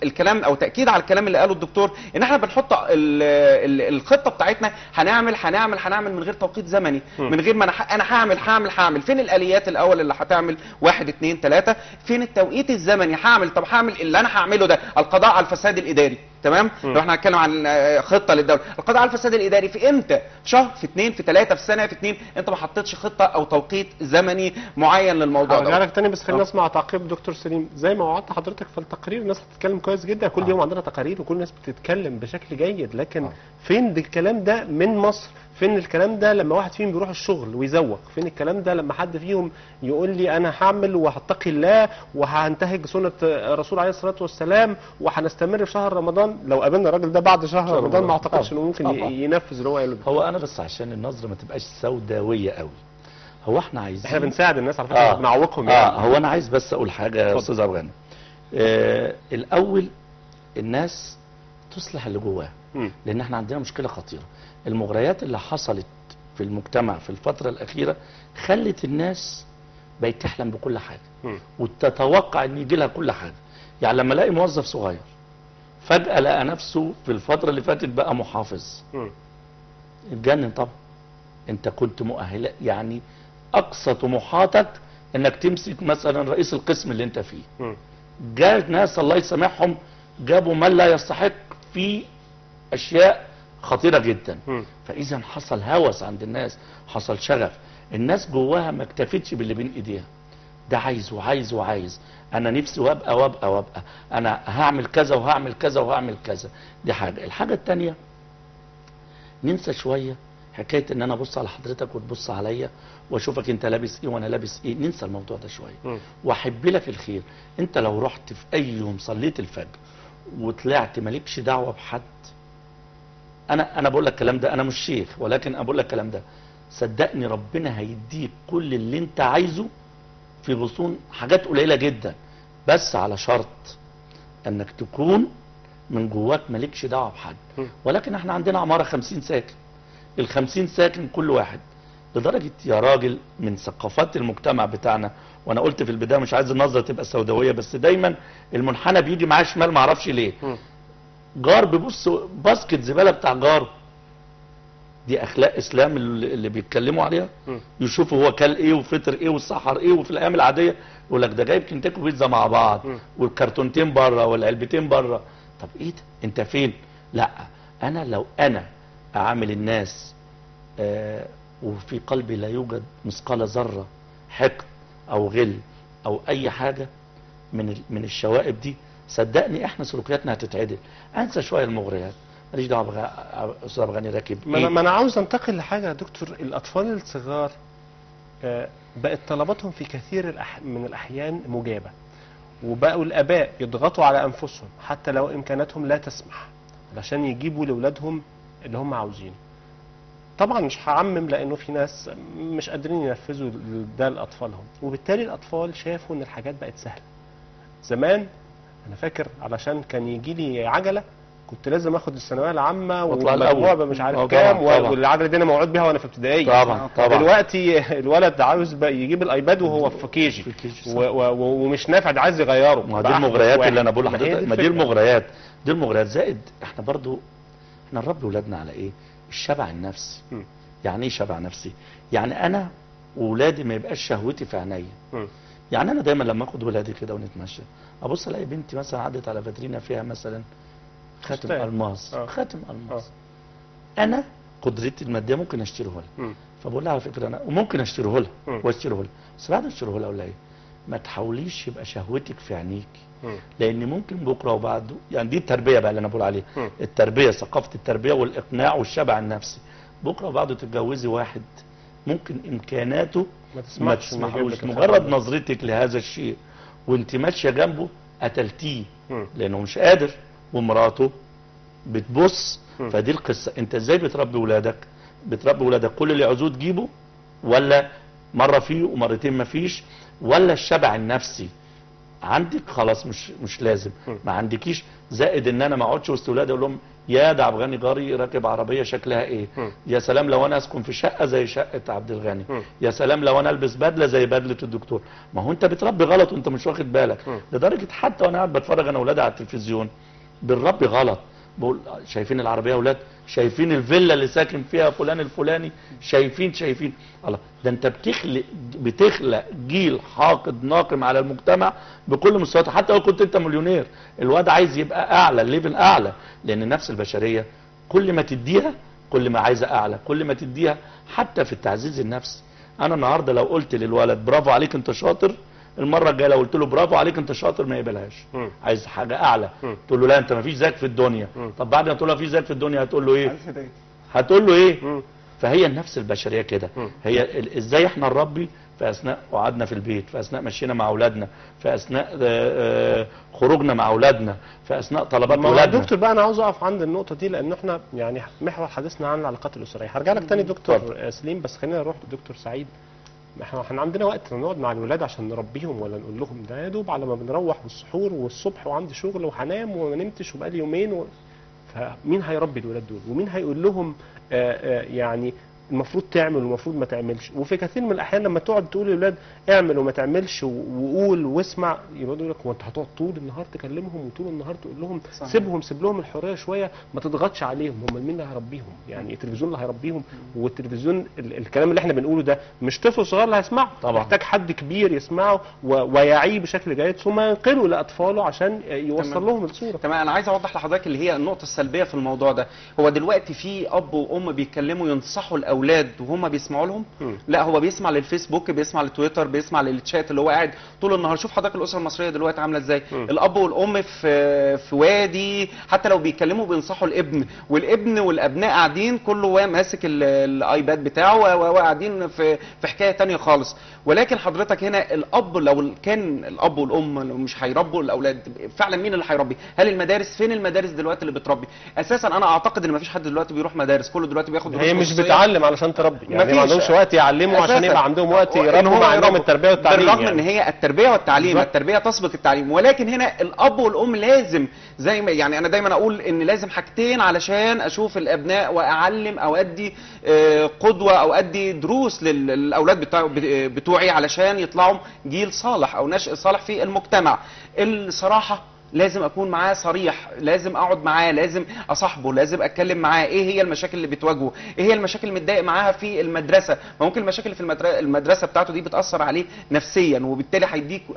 Speaker 3: الكلام او تاكيد على الكلام اللي قاله الدكتور، ان احنا بنحط الخطه بتاعتنا، هنعمل من غير توقيت زمني، من غير ما انا هعمل. فين الاليات الاول اللي هتعمل 1 2 3؟ فين التوقيت الزمني؟ طب هعمل اللي انا هعمله ده، القضاء على الفساد الاداري. تمام؟ لو احنا هنتكلم عن خطه للدوله، القضاء على الفساد الاداري في امتى؟ في شهر، في 2، في 3، في سنه، في 2. انت ما حطيتش خطه او توقيت زمني معين للموضوع ده.
Speaker 1: هرجع لك تاني، بس خلينا نسمع تعقيب دكتور سليم. زي ما وعدت حضرتك في التقرير، الناس بتتكلم كويس جدا، كل يوم عندنا تقارير وكل الناس بتتكلم بشكل جيد، لكن فين الكلام ده من مصر؟ فين الكلام ده لما واحد فيهم بيروح الشغل ويزوق؟ فين الكلام ده لما حد فيهم يقول لي انا هعمل وهتقي الله وهنتهج سنه الرسول عليه الصلاه والسلام وهنستمر في شهر رمضان؟ لو قابلنا الراجل ده بعد شهر رمضان ما اعتقدش انه ممكن ينفذ اللي هو قاله.
Speaker 2: هو انا بس عشان النظره ما تبقاش سوداويه قوي، هو احنا عايزين،
Speaker 1: احنا بنساعد الناس على فكره، بنعوقهم يعني.
Speaker 2: هو انا عايز بس اقول حاجه يا استاذ افغاني. الاول الناس تصلح اللي جواها، لان احنا عندنا مشكله خطيره. المغريات اللي حصلت في المجتمع في الفتره الاخيره خلت الناس بقت تحلم بكل حاجه وتتوقع ان يجي لها كل حاجه. يعني لما الاقي موظف صغير فجاه لقى نفسه في الفتره اللي فاتت بقى محافظ، اتجنن طبعا. انت كنت مؤهله، يعني اقصى طموحاتك انك تمسك مثلا رئيس القسم اللي انت فيه، جاء ناس الله يسامحهم جابوا من لا يستحق في اشياء خطيرة جدا. فاذا حصل هوس عند الناس، حصل شغف، الناس جواها ما اكتفتش باللي بين ايديها، ده عايز وعايز وعايز، انا نفسي وابقى وابقى وابقى، انا هعمل كذا وهعمل كذا وهعمل كذا. دي حاجة. الحاجة التانية ننسى شوية حكاية ان انا ابص على حضرتك وتبص عليا واشوفك انت لابس ايه وانا لابس ايه، ننسى الموضوع ده شوية واحب لك الخير. انت لو رحت في اي يوم صليت الفجر وطلعت مالكش دعوة بحد، انا بقول لك الكلام ده، انا مش شيخ ولكن بقول لك الكلام ده، صدقني ربنا هيديك كل اللي انت عايزه في غصون حاجات قليلة جدا، بس على شرط انك تكون من جواك مالكش دعوة بحد. ولكن احنا عندنا عمارة 50 ساكن، ال50 ساكن كل واحد لدرجة يا راجل من ثقافات المجتمع بتاعنا، وانا قلت في البداية مش عايز النظرة تبقى سوداوية، بس دايما المنحنى بيجي معاه شمال معرفش ليه. جار بيبص باسكت زبالة بتاع جاره، دي اخلاق اسلام اللي بيتكلموا عليها؟ يشوفوا هو كل ايه وفطر ايه والسحر ايه، وفي الايام العاديه يقول لك ده جايب كنتاكي وبيتزا مع بعض والكرتونتين بره والعلبتين بره. طب ايه ده؟ انت فين؟ لا، انا لو انا اعامل الناس وفي قلبي لا يوجد مثقال ذره حقد او غل او اي حاجه من الشوائب دي، صدقني احنا سلوكياتنا هتتعدل. انسى شويه المغريات، ماليش دعوه استاذ عبد الغني راكب
Speaker 1: إيه؟ ما انا عاوز انتقل لحاجه يا دكتور. الاطفال الصغار بقت طلباتهم في كثير من الاحيان مجابه، وبقوا الاباء يضغطوا على انفسهم حتى لو امكاناتهم لا تسمح علشان يجيبوا لاولادهم اللي هم عاوزينه. طبعا مش هعمم لانه في ناس مش قادرين ينفذوا ده لاطفالهم، وبالتالي الاطفال شافوا ان الحاجات بقت سهله. زمان انا فاكر علشان كان يجي لي عجله كنت لازم اخد الثانويه العامه والمجموع مش عارف كام، والعجله دي انا موعود بيها وانا في ابتدائيه.
Speaker 2: طبعا
Speaker 1: دلوقتي الولد عاوز بقى يجيب الايباد وهو في كيجي ومش نافع، ده عايز يغيره.
Speaker 2: ما دي المغريات اللي انا بقول لحضرتك، ما دي المغريات زائد احنا برضو احنا نربي ولادنا على ايه؟ الشبع النفسي. يعني ايه شبع نفسي؟ يعني انا واولادي ما يبقاش شهوتي في عينيا. يعني انا دايما لما اخد ولادي كده ونتمشى ابص الاقي بنتي مثلا عدت على فاترينا فيها مثلا خاتم الماس، خاتم الماس، انا قدرتي الماديه ممكن اشتريه لها، فبقول لها على فكره انا وممكن اشتريه لها واشتريه لها، بس بعد ما اشتريه لها اقول لها ايه؟ ما تحاوليش يبقى شهوتك في عينيكي، لان ممكن بكره وبعده، يعني دي التربيه بقى اللي انا بقول عليها، التربيه، ثقافه التربيه والاقناع والشبع النفسي. بكره وبعده تتجوزي واحد ممكن امكاناته ما تسمحوش، مجرد نظرتك لهذا الشيء وانت ماشيه جنبه قتلتيه لانه مش قادر، ومراته بتبص. فدي القصه. انت ازاي بتربي ولادك؟ بتربي ولادك كل اللي عاوزوه تجيبه، ولا مره فيه ومرتين ما فيش، ولا الشبع النفسي عندك خلاص مش لازم، ما عندكيش. زائد ان انا ما اقعدش وسط ولادي اقول لهم يا ده عبد الغني جاري راكب عربيه شكلها ايه، يا سلام لو انا اسكن في شقه زي شقه عبد الغني، يا سلام لو انا البس بدله زي بدله الدكتور. ما هو انت بتربي غلط وانت مش واخد بالك. لدرجه حتى وانا قاعد بتفرج انا واولادي على التلفزيون بنربي غلط. بقول شايفين العربيه يا اولاد؟ شايفين الفيلا اللي ساكن فيها فلان الفلاني؟ شايفين الله، ده انت بتخلق جيل حاقد ناقم على المجتمع بكل مستوياته. حتى لو كنت انت مليونير الواد عايز يبقى اعلى، الليفل اعلى، لان النفس البشريه كل ما تديها كل ما عايزه اعلى، كل ما تديها. حتى في التعزيز النفسي، انا النهارده لو قلت للولد برافو عليك انت شاطر، المره الجايه لو قلت له برافو عليك انت شاطر ما يقبلهاش، عايز حاجه اعلى. تقول له لا انت ما فيش زيك في الدنيا. طب بعد ما تقول له ما فيش زيك في الدنيا هتقول له ايه؟ هتقول ه ايه؟ فهي النفس البشريه كده. هي ازاي احنا نربي في اثناء قعدنا في البيت، في اثناء مشينا مع اولادنا، في اثناء خروجنا مع اولادنا، في اثناء طلبات اولادنا.
Speaker 1: دكتور بقى انا عاوز اقف عند النقطه دي لان احنا يعني محور حديثنا عن العلاقات الاسريه. هرجع لك تاني دكتور سليم، بس خلينا نروح لدكتور سعيد. احنا عندنا وقت نقعد مع الولاد عشان نربيهم ولا نقول لهم؟ ده يا دوب على ما بنروح والسحور والصبح وعندي شغل وهنام وما نمتش وبقالي يومين فمين هيربي الولاد دول؟ ومين هيقول لهم يعني المفروض تعمل والمفروض ما تعملش. وفي كثير من الاحيان لما تقعد تقول للاولاد اعمل وما تعملش وقول واسمع، يقعدوا يقول لك هو انت هتقعد طول النهار تكلمهم وطول النهار تقول لهم
Speaker 3: صحيح.
Speaker 1: سيب لهم الحريه شويه، ما تضغطش عليهم، هم مين اللي هيربيهم؟ يعني التلفزيون اللي هيربيهم، والتلفزيون الكلام اللي احنا بنقوله ده مش طفل صغير اللي هيسمعه،
Speaker 2: طبعا.
Speaker 1: محتاج حد كبير يسمعه ويعيه بشكل جيد ثم ينقله لاطفاله عشان يوصل
Speaker 3: تمام.
Speaker 1: لهم الصوره.
Speaker 3: تمام. انا عايز اوضح لحضرتك اللي هي النقطه السلبيه في الموضوع ده. هو دلوقتي في اب وام بيتكلموا ينصحوا الاولاد وهم بيسمعوا لهم؟ لا، هو بيسمع للفيسبوك، بيسمع للتويتر، بيسمع للتشات اللي هو قاعد طول النهار. شوف حضرتك الاسره المصريه دلوقتي عامله ازاي. الاب والام في وادي، حتى لو بيتكلموا بينصحوا الابن، والابن والابناء قاعدين كله ماسك الايباد بتاعه وقاعدين في حكايه ثانيه خالص. ولكن حضرتك هنا الاب، لو كان الاب والام لو مش هيربوا الاولاد فعلا، مين اللي هيربي؟ هل المدارس؟ فين المدارس دلوقتي اللي بتربي؟ اساسا انا اعتقد ان مفيش حد دلوقتي بيروح مدارس، كله دلوقتي بياخد دروس
Speaker 1: هي مش
Speaker 3: خصوصية.
Speaker 1: بتعلم علشان تربي، يعني
Speaker 3: مفيش.
Speaker 1: ما عندهمش وقت يعلموا عشان
Speaker 3: أساساً.
Speaker 1: يبقى عندهم وقت
Speaker 3: إن
Speaker 1: يربوا
Speaker 3: هو
Speaker 1: مع عندهم
Speaker 3: يربوا.
Speaker 1: التربيه والتعليم.
Speaker 3: بالرغم
Speaker 1: يعني
Speaker 3: ان هي التربيه والتعليم،
Speaker 1: بالظبط.
Speaker 3: التربيه تسبق التعليم، ولكن هنا الاب والام لازم، زي ما يعني انا دايما اقول ان لازم حاجتين علشان اشوف الابناء واعلم او ادي قدوه او ادي دروس للاولاد بتوعي علشان يطلعوا جيل صالح او نشء صالح في المجتمع. الصراحه لازم اكون معاه صريح، لازم اقعد معاه، لازم اصاحبه، لازم اتكلم معاه ايه هي المشاكل اللي بتواجهه، ايه هي المشاكل اللي متضايق معاها في المدرسه. ممكن المشاكل في المدرسه بتاعته دي بتاثر عليه نفسيا، وبالتالي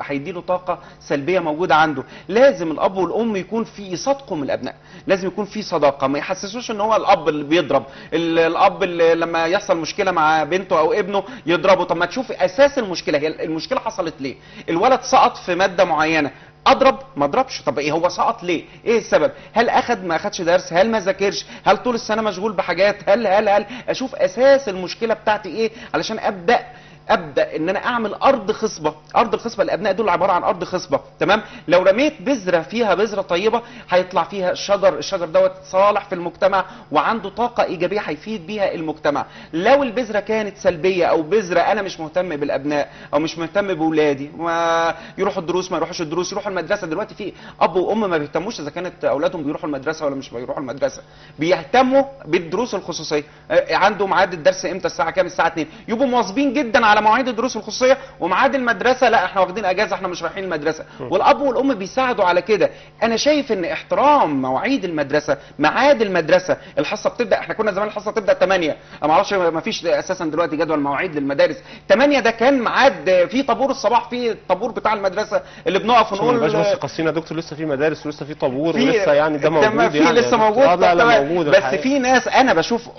Speaker 3: هيديله طاقه سلبيه موجوده عنده. لازم الاب والام يكون في يصادقوا من الابناء، لازم يكون في صداقه، ما يحسسوش ان هو الاب اللي بيضرب، الاب اللي لما يحصل مشكله مع بنته او ابنه يضربه. طب ما تشوف اساس المشكله، هي المشكله حصلت ليه؟ الولد سقط في ماده معينه، اضرب ما اضربش، طب ايه هو سقط ليه؟ ايه السبب؟ هل ما اخدش درس؟ هل ما ذاكرش؟ هل طول السنه مشغول بحاجات؟ هل اشوف اساس المشكله بتاعتي ايه علشان ابدا ان انا اعمل ارض خصبه. ارض الخصبه الابناء دول عباره عن ارض خصبه، تمام؟ لو رميت بذره فيها بذره طيبه هيطلع فيها الشجر دوت صالح في المجتمع وعنده طاقه ايجابيه هيفيد بيها المجتمع. لو البذره كانت سلبيه او بذره انا مش مهتم بالابناء او مش مهتم باولادي، ما يروحوا الدروس ما يروحوش الدروس، يروحوا المدرسه. دلوقتي في اب وام ما بيهتموش اذا كانت اولادهم بيروحوا المدرسه ولا مش بيروحوا المدرسه، بيهتموا بالدروس الخصوصيه. عنده ميعاد الدرس امتى؟ الساعه كام؟ الساعه 2. يبقوا مواظبين جدا على مواعيد الدروس الخصوصيه، وميعاد المدرسه لا احنا واخدين اجازه، احنا مش رايحين المدرسه. والاب والام بيساعدوا على كده. انا شايف ان احترام مواعيد المدرسه، ميعاد المدرسه، الحصه بتبدا، احنا كنا زمان الحصه تبدا 8، انا ما اعرفش ما فيش اساسا دلوقتي جدول مواعيد للمدارس. 8 ده كان ميعاد في طابور الصباح، في الطابور بتاع المدرسه اللي بنقف ونقول
Speaker 1: بس قصينا يا دكتور لسه في مدارس ولسه في طابور
Speaker 3: في
Speaker 1: ولسه يعني ده موجود،
Speaker 3: في
Speaker 1: يعني
Speaker 3: لسه موجود.
Speaker 1: لا موجود
Speaker 3: بس
Speaker 1: الحقيقة.
Speaker 3: في ناس انا بشوف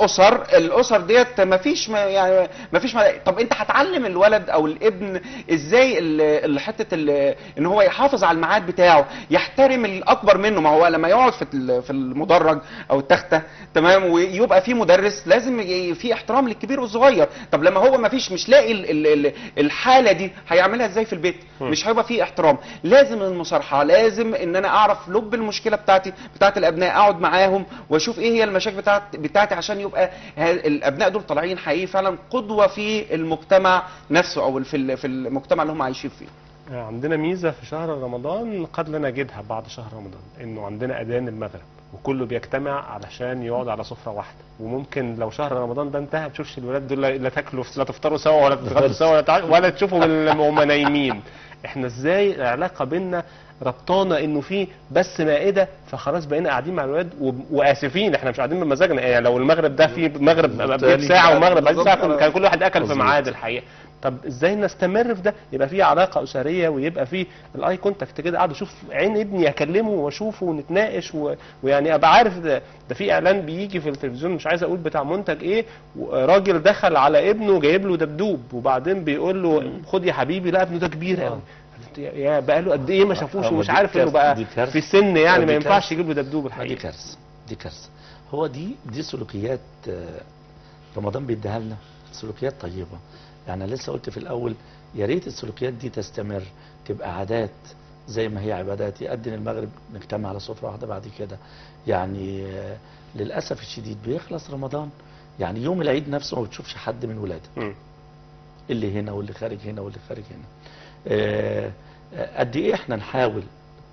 Speaker 3: الاسر ديت ما فيش يعني ما فيش. طب انت هتعلم الولد او الابن ازاي حته ان هو يحافظ على الميعاد بتاعه، يحترم الاكبر منه. ما هو لما يقعد في المدرج او التخته، تمام، ويبقى في مدرس لازم في احترام للكبير والصغير. طب لما هو ما فيش مش لاقي الحاله دي هيعملها ازاي في البيت؟ مش هيبقى في احترام. لازم المصارحه، لازم ان انا اعرف لب المشكله بتاعت الابناء، اقعد معاهم واشوف ايه هي المشاكل بتاعتي عشان يبقى الابناء دول طالعين حقيقي فعلا قدوه في المجتمع نفسه او في المجتمع اللي هم عايشين فيه.
Speaker 1: عندنا ميزه في شهر رمضان قد لا نجدها بعد شهر رمضان، انه عندنا اذان المغرب وكله بيجتمع علشان يقعد على سفره واحده. وممكن لو شهر رمضان ده انتهى تشوفش الولاد دول لا تاكلوا لا تفطروا سوا ولا تتغدوا سوا ولا تشوفوا وهم نايمين. احنا ازاي العلاقه بيننا ربطانا انه في بس مائده، فخلاص بقينا قاعدين مع الولاد واسفين احنا مش قاعدين بمزاجنا. يعني لو المغرب ده في مغرب قبل ساعه ومغرب بعد ساعه كان كل واحد اكل في ميعاد الحقيقه. طب ازاي نستمر في ده؟ يبقى في علاقه اسريه ويبقى في الاي كونتاكت كده، قاعد اشوف عين ابني اكلمه واشوفه ونتناقش ويعني ابقى عارف ده في اعلان بيجي في التلفزيون مش عايز اقول بتاع منتج ايه، راجل دخل على ابنه جايب له دبدوب وبعدين بيقول له خد يا حبيبي، لا ابنه ده كبير قوي يا بقى له قد ايه ما شافوش ومش عارف انه بقى في سن يعني ما ينفعش يجيب له دبدوب الحقيقه.
Speaker 2: دي كارثه. هو دي سلوكيات رمضان بيديها لنا، سلوكيات طيبه. يعني لسه قلت في الاول يا ريت السلوكيات دي تستمر، تبقى عادات زي ما هي عبادات. يأذن المغرب نجتمع على سفره واحده بعد كده. يعني للاسف الشديد بيخلص رمضان، يعني يوم العيد نفسه ما بتشوفش حد من ولاده، اللي هنا واللي خارج هنا واللي خارج هنا. قد ايه احنا نحاول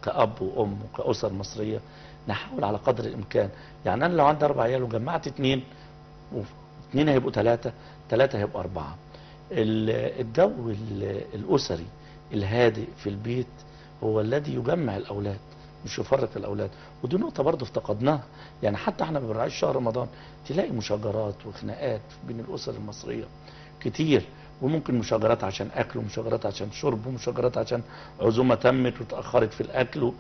Speaker 2: كأب وأم وكأسر مصرية نحاول على قدر الإمكان. يعني أنا لو عندي 4 عيال وجمعت 2 2 هيبقوا 3، 3 هيبقوا 4. الجو الأسري الهادئ في البيت هو الذي يجمع الأولاد مش يفرق الأولاد. ودي نقطة برضه افتقدناها، يعني حتى احنا ما بنراعيش شهر رمضان تلاقي مشاجرات وخناقات بين الأسر المصرية كتير، وممكن مشاجرات عشان أكل ومشاجرات عشان شرب ومشاجرات عشان عزومة تمت وتأخرت في الأكل.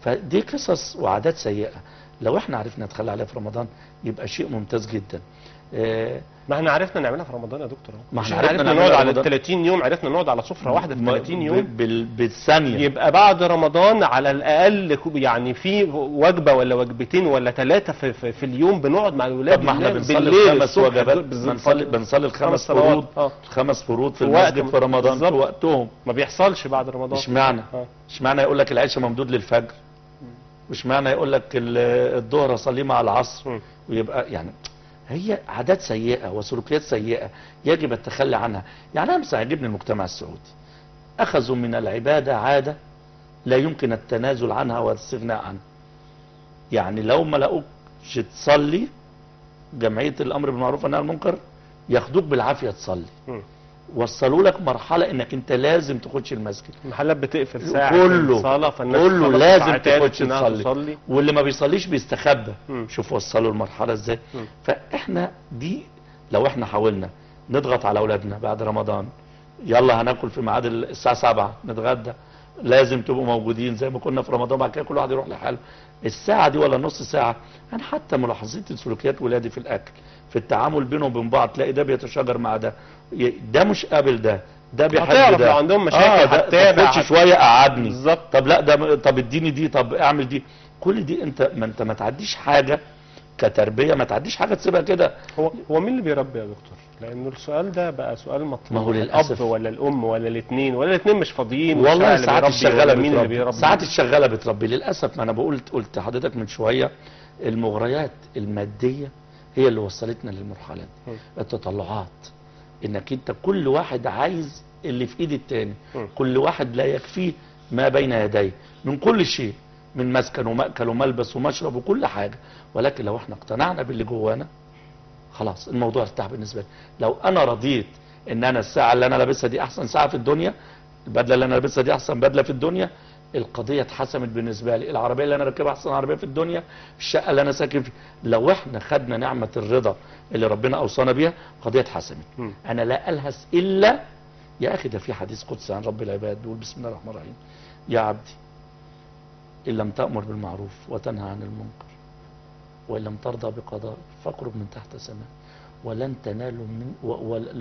Speaker 2: فدي قصص وعادات سيئة لو احنا عرفنا نتخلى عليها في رمضان يبقى شيء ممتاز جدا.
Speaker 1: ما احنا عرفنا نعملها في رمضان يا دكتور.
Speaker 2: ما
Speaker 1: احنا
Speaker 2: احنا
Speaker 1: عرفنا نقعد على 30 يوم، عرفنا نقعد على سفرة واحدة في 30 يوم
Speaker 2: بالثانية.
Speaker 1: يبقى بعد رمضان على الأقل يعني في وجبة ولا وجبتين ولا 3 في اليوم بنقعد مع الأولاد.
Speaker 2: طب ما احنا بنصلي
Speaker 1: بالليل
Speaker 2: 5 وجبات، بنصلي ال5 فروض، 5 فروض في المسجد في رمضان في وقتهم.
Speaker 1: ما بيحصلش بعد رمضان.
Speaker 2: اشمعنى يقول لك العشاء ممدود للفجر، واشمعنى يقول لك الظهر اصليه مع العصر، ويبقى يعني هي عادات سيئة وسلوكيات سيئة يجب التخلي عنها. يعني أنا مثلا عجبني المجتمع السعودي، أخذوا من العبادة عادة لا يمكن التنازل عنها والاستغناء عنها. يعني لو ما لقوكش تصلي جمعية الأمر بالمعروف والنهي عن المنكر ياخدوك بالعافية تصلي. وصلوا لك مرحلة انك انت لازم تخش المسجد،
Speaker 1: المحلات بتقفل ساعة
Speaker 2: الصلاة، فالناس كله لازم تخش تصلي، واللي ما بيصليش بيستخبى. شوف وصلوا المرحلة ازاي. فاحنا دي لو احنا حاولنا نضغط على اولادنا بعد رمضان، يلا هناكل في ميعاد الساعة 7 نتغدى، لازم تبقوا موجودين زي ما كنا في رمضان، بعد كده كل واحد يروح لحاله. الساعة دي ولا نص ساعة. انا حتى ملاحظتي سلوكيات ولادي في الاكل، في التعامل بينهم وبين بعض، تلاقي ده بيتشاجر مع ده مش قابل ده بيحب ده،
Speaker 1: لو عندهم مشاكل
Speaker 2: هتتابع شويه قعدني بالظبط. طب لا ده، طب اديني دي، طب اعمل دي. كل دي انت ما تعديش حاجه كتربيه، ما تعديش حاجه تسيبها كده.
Speaker 1: هو مين اللي بيربي يا دكتور؟ لانه السؤال ده بقى سؤال مطلوب.
Speaker 2: ما هو للاسف
Speaker 1: الاب ولا الام ولا الاثنين، ولا الاثنين مش فاضيين.
Speaker 2: والله ساعات الشغاله بتربي، ساعات الشغاله بتربي للاسف. ما انا قلت لحضرتك من شويه المغريات الماديه هي اللي وصلتنا للمرحله دي. التطلعات انك انت كل واحد عايز اللي في ايد التاني، كل واحد لا يكفيه ما بين يديه من كل شيء، من مسكن ومأكل وملبس ومشرب وكل حاجه. ولكن لو احنا اقتنعنا باللي جوانا خلاص الموضوع ارتاح بالنسبه لي. لو انا رضيت ان انا الساعه اللي انا لابسها دي احسن ساعه في الدنيا، البدله اللي انا لابسها دي احسن بدله في الدنيا، القضيه اتحسمت بالنسبه لي. العربيه اللي انا راكبها احسن عربيه في الدنيا، الشقه اللي انا ساكن فيها. لو احنا خدنا نعمه الرضا اللي ربنا اوصانا بيها القضيه اتحسمت. انا لا الهس الا يا اخي، ده في حديث قدسي عن رب العباد بيقول بسم الله الرحمن الرحيم: يا عبدي ان لم تأمر بالمعروف وتنهى عن المنكر وان لم ترضى بقضاء فاقرب من تحت سماء ولن تنالوا من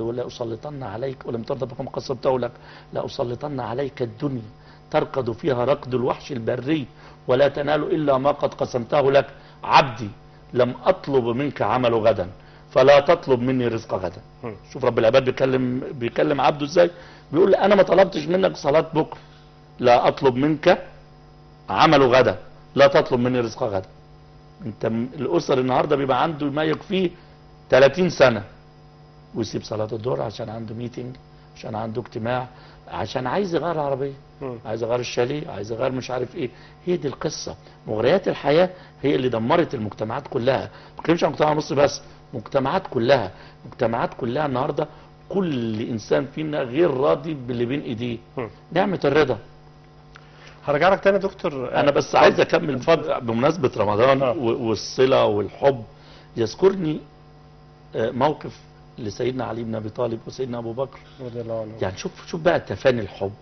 Speaker 2: ولا أسلطن عليك، ولم ترضى بكم قصبته لك لا أسلطن عليك الدنيا تركض فيها ركض الوحش البري ولا تنال إلا ما قد قسمته لك. عبدي لم أطلب منك عمل غدا فلا تطلب مني رزق غدا. شوف رب العباد بيكلم عبده ازاي، بيقول انا ما طلبتش منك صلاة بكره، لا اطلب منك عمل غدا لا تطلب مني رزق غدا. انت الاسر النهارده بيبقى عنده ما يكفيه 30 سنة ويسيب صلاة الظهر عشان عنده ميتنج، عشان عنده اجتماع، عشان عايز يغير عربية، عايز يغير الشاليه، عايز يغير مش عارف ايه. هي دي القصة. مغريات الحياة هي اللي دمرت المجتمعات كلها. ما بتكلمش عن مجتمع مصر بس، مجتمعات كلها النهارده كل انسان فينا غير راضي باللي بين ايديه. نعمة الرضا.
Speaker 1: هرجع لك تاني يا دكتور.
Speaker 2: انا بس عايز اكمل بمناسبة رمضان والصلة والحب. يذكرني موقف لسيدنا علي بن ابي طالب وسيدنا ابو بكر
Speaker 1: رضي الله عنه.
Speaker 2: يعني شوف بقى تفاني الحب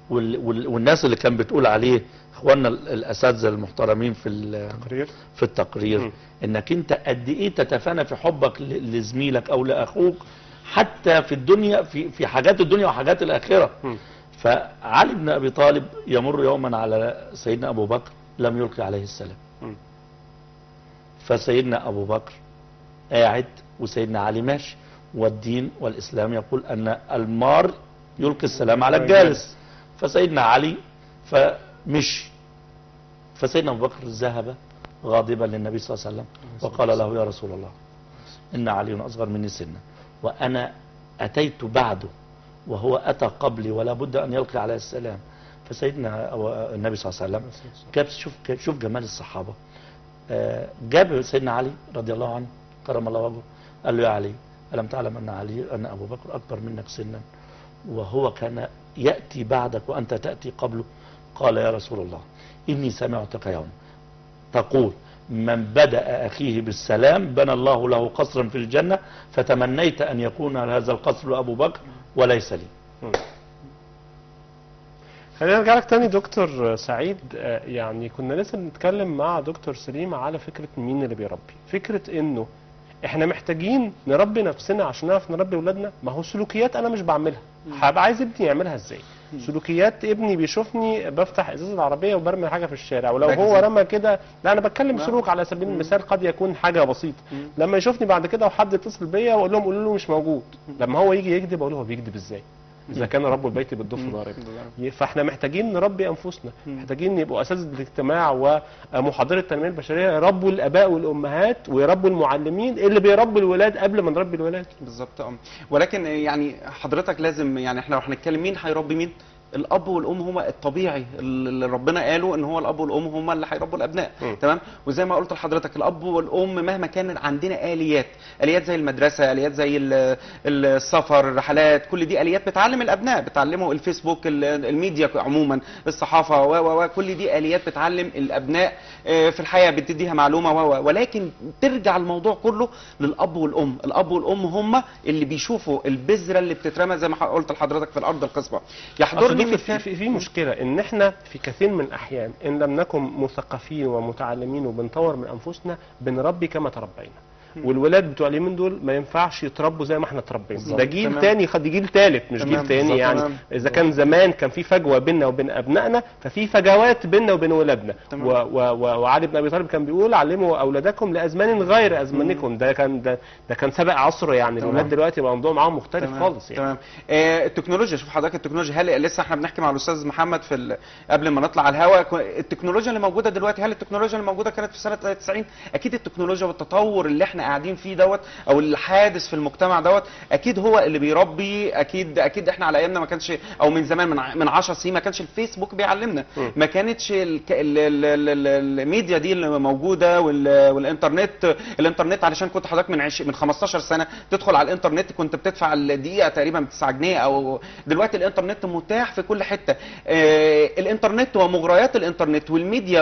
Speaker 2: والناس اللي كان بتقول عليه اخواننا الاساتذه المحترمين في التقرير انك انت قد ايه تتفانى في حبك لزميلك او لاخوك حتى في الدنيا، في حاجات الدنيا وحاجات الاخره. فعلي بن ابي طالب يمر يوما على سيدنا ابو بكر لم يلقي عليه السلام. فسيدنا ابو بكر قاعد وسيدنا علي ماشي، والدين والإسلام يقول أن المار يلقي السلام على الجالس. فسيدنا علي فمشي، فسيدنا أبو بكر ذهب غاضبا للنبي صلى الله عليه وسلم وقال له: يا رسول الله إن علي أصغر مني سنا وأنا أتيت بعده وهو أتى قبلي ولا بد أن يلقي عليه السلام. فسيدنا النبي صلى الله عليه وسلم شوف جمال الصحابة. جاب سيدنا علي رضي الله عنه كرم الله وجهه قال له: يا علي ألم تعلم أن أبو بكر أكبر منك سنا وهو كان يأتي بعدك وأنت تأتي قبله؟ قال يا رسول الله إني سمعتك يوم تقول من بدأ أخيه بالسلام بنى الله له قصرا في الجنة، فتمنيت أن يكون هذا القصر لأبو بكر وليس لي.
Speaker 1: خلينا نرجع لك تاني دكتور سعيد. يعني كنا لسه بنتكلم مع دكتور سليم على فكرة مين اللي بيربي، فكرة انه احنا محتاجين نربي نفسنا عشان نعرف نربي اولادنا. ما هو سلوكيات انا مش بعملها، هبقى عايز ابني يعملها ازاي؟ سلوكيات ابني بيشوفني بفتح ازاز العربيه وبرمي حاجه في الشارع، ولو هو رمى كده، لا انا بتكلم سلوك على سبيل المثال قد يكون حاجه بسيطه. لما يشوفني بعد كده وحد يتصل بيا واقول لهم قولوا له مش موجود، لما هو يجي يكذب اقول له هو بيكذب ازاي؟ اذا كان رب البيت بالضف ضارب. فاحنا محتاجين نربي انفسنا، محتاجين يبقوا اساتذه الاجتماع ومحاضره التنميه البشريه يربوا الاباء والامهات ويربوا المعلمين اللي بيربوا الولاد قبل ما نربي الولاد.
Speaker 3: بالظبط. ولكن يعني حضرتك لازم، يعني احنا لو هنتكلم مين هيربي مين؟ الاب والام هما الطبيعي اللي ربنا قاله ان هو الاب والام هما اللي هيربوا الابناء. تمام. وزي ما قلت لحضرتك الاب والام مهما كان عندنا اليات زي المدرسه، اليات زي السفر، الرحلات، كل دي اليات بتعلم الابناء، بتعلمه الفيسبوك، الميديا عموما، الصحافه وكل دي اليات بتعلم الابناء في الحياه، بتديها معلومه ولكن ترجع الموضوع كله للاب والام. الاب والام هما اللي بيشوفوا البذره اللي بتترمى زي ما قلت لحضرتك في الارض الخصبه. يحضرني
Speaker 1: في مشكله ان احنا في كثير من الاحيان ان لم نكن مثقفين ومتعلمين وبنطور من انفسنا بنربي كما تربينا. والولاد بتوع اليومين دول ما ينفعش يتربوا زي ما احنا اتربينا، ده جيل تاني، جيل ثالث مش جيل تاني. يعني اذا كان زمان كان في فجوه بيننا وبين ابنائنا، ففي فجوات بيننا وبين ولادنا. وعلي بن ابي طالب كان بيقول علموا اولادكم لازمان غير ازمانكم. ده كان سبق عصره. يعني الولاد دلوقتي بقى الموضوع معاهم مختلف خالص. يعني
Speaker 3: تمام. التكنولوجيا، شوف حضرتك التكنولوجيا، هل لسه احنا بنحكي مع الاستاذ محمد في قبل ما نطلع على الهواء، التكنولوجيا اللي موجوده دلوقتي، هل التكنولوجيا اللي موجوده كانت في سنه 90؟ اكيد التكنولوجيا والتطور اللي احنا قاعدين فيه دوت او الحادث في المجتمع دوت اكيد هو اللي بيربي. اكيد احنا على ايامنا ما كانش، او من زمان من 10 سنين ما كانش الفيسبوك بيعلمنا، ما كانتش الميديا دي اللي موجوده والانترنت علشان كنت حضرتك من 15 سنه تدخل على الانترنت كنت بتدفع الدقيقه تقريبا ب 9 جنيه، او دلوقتي الانترنت متاح في كل حته. الانترنت ومغريات الانترنت والميديا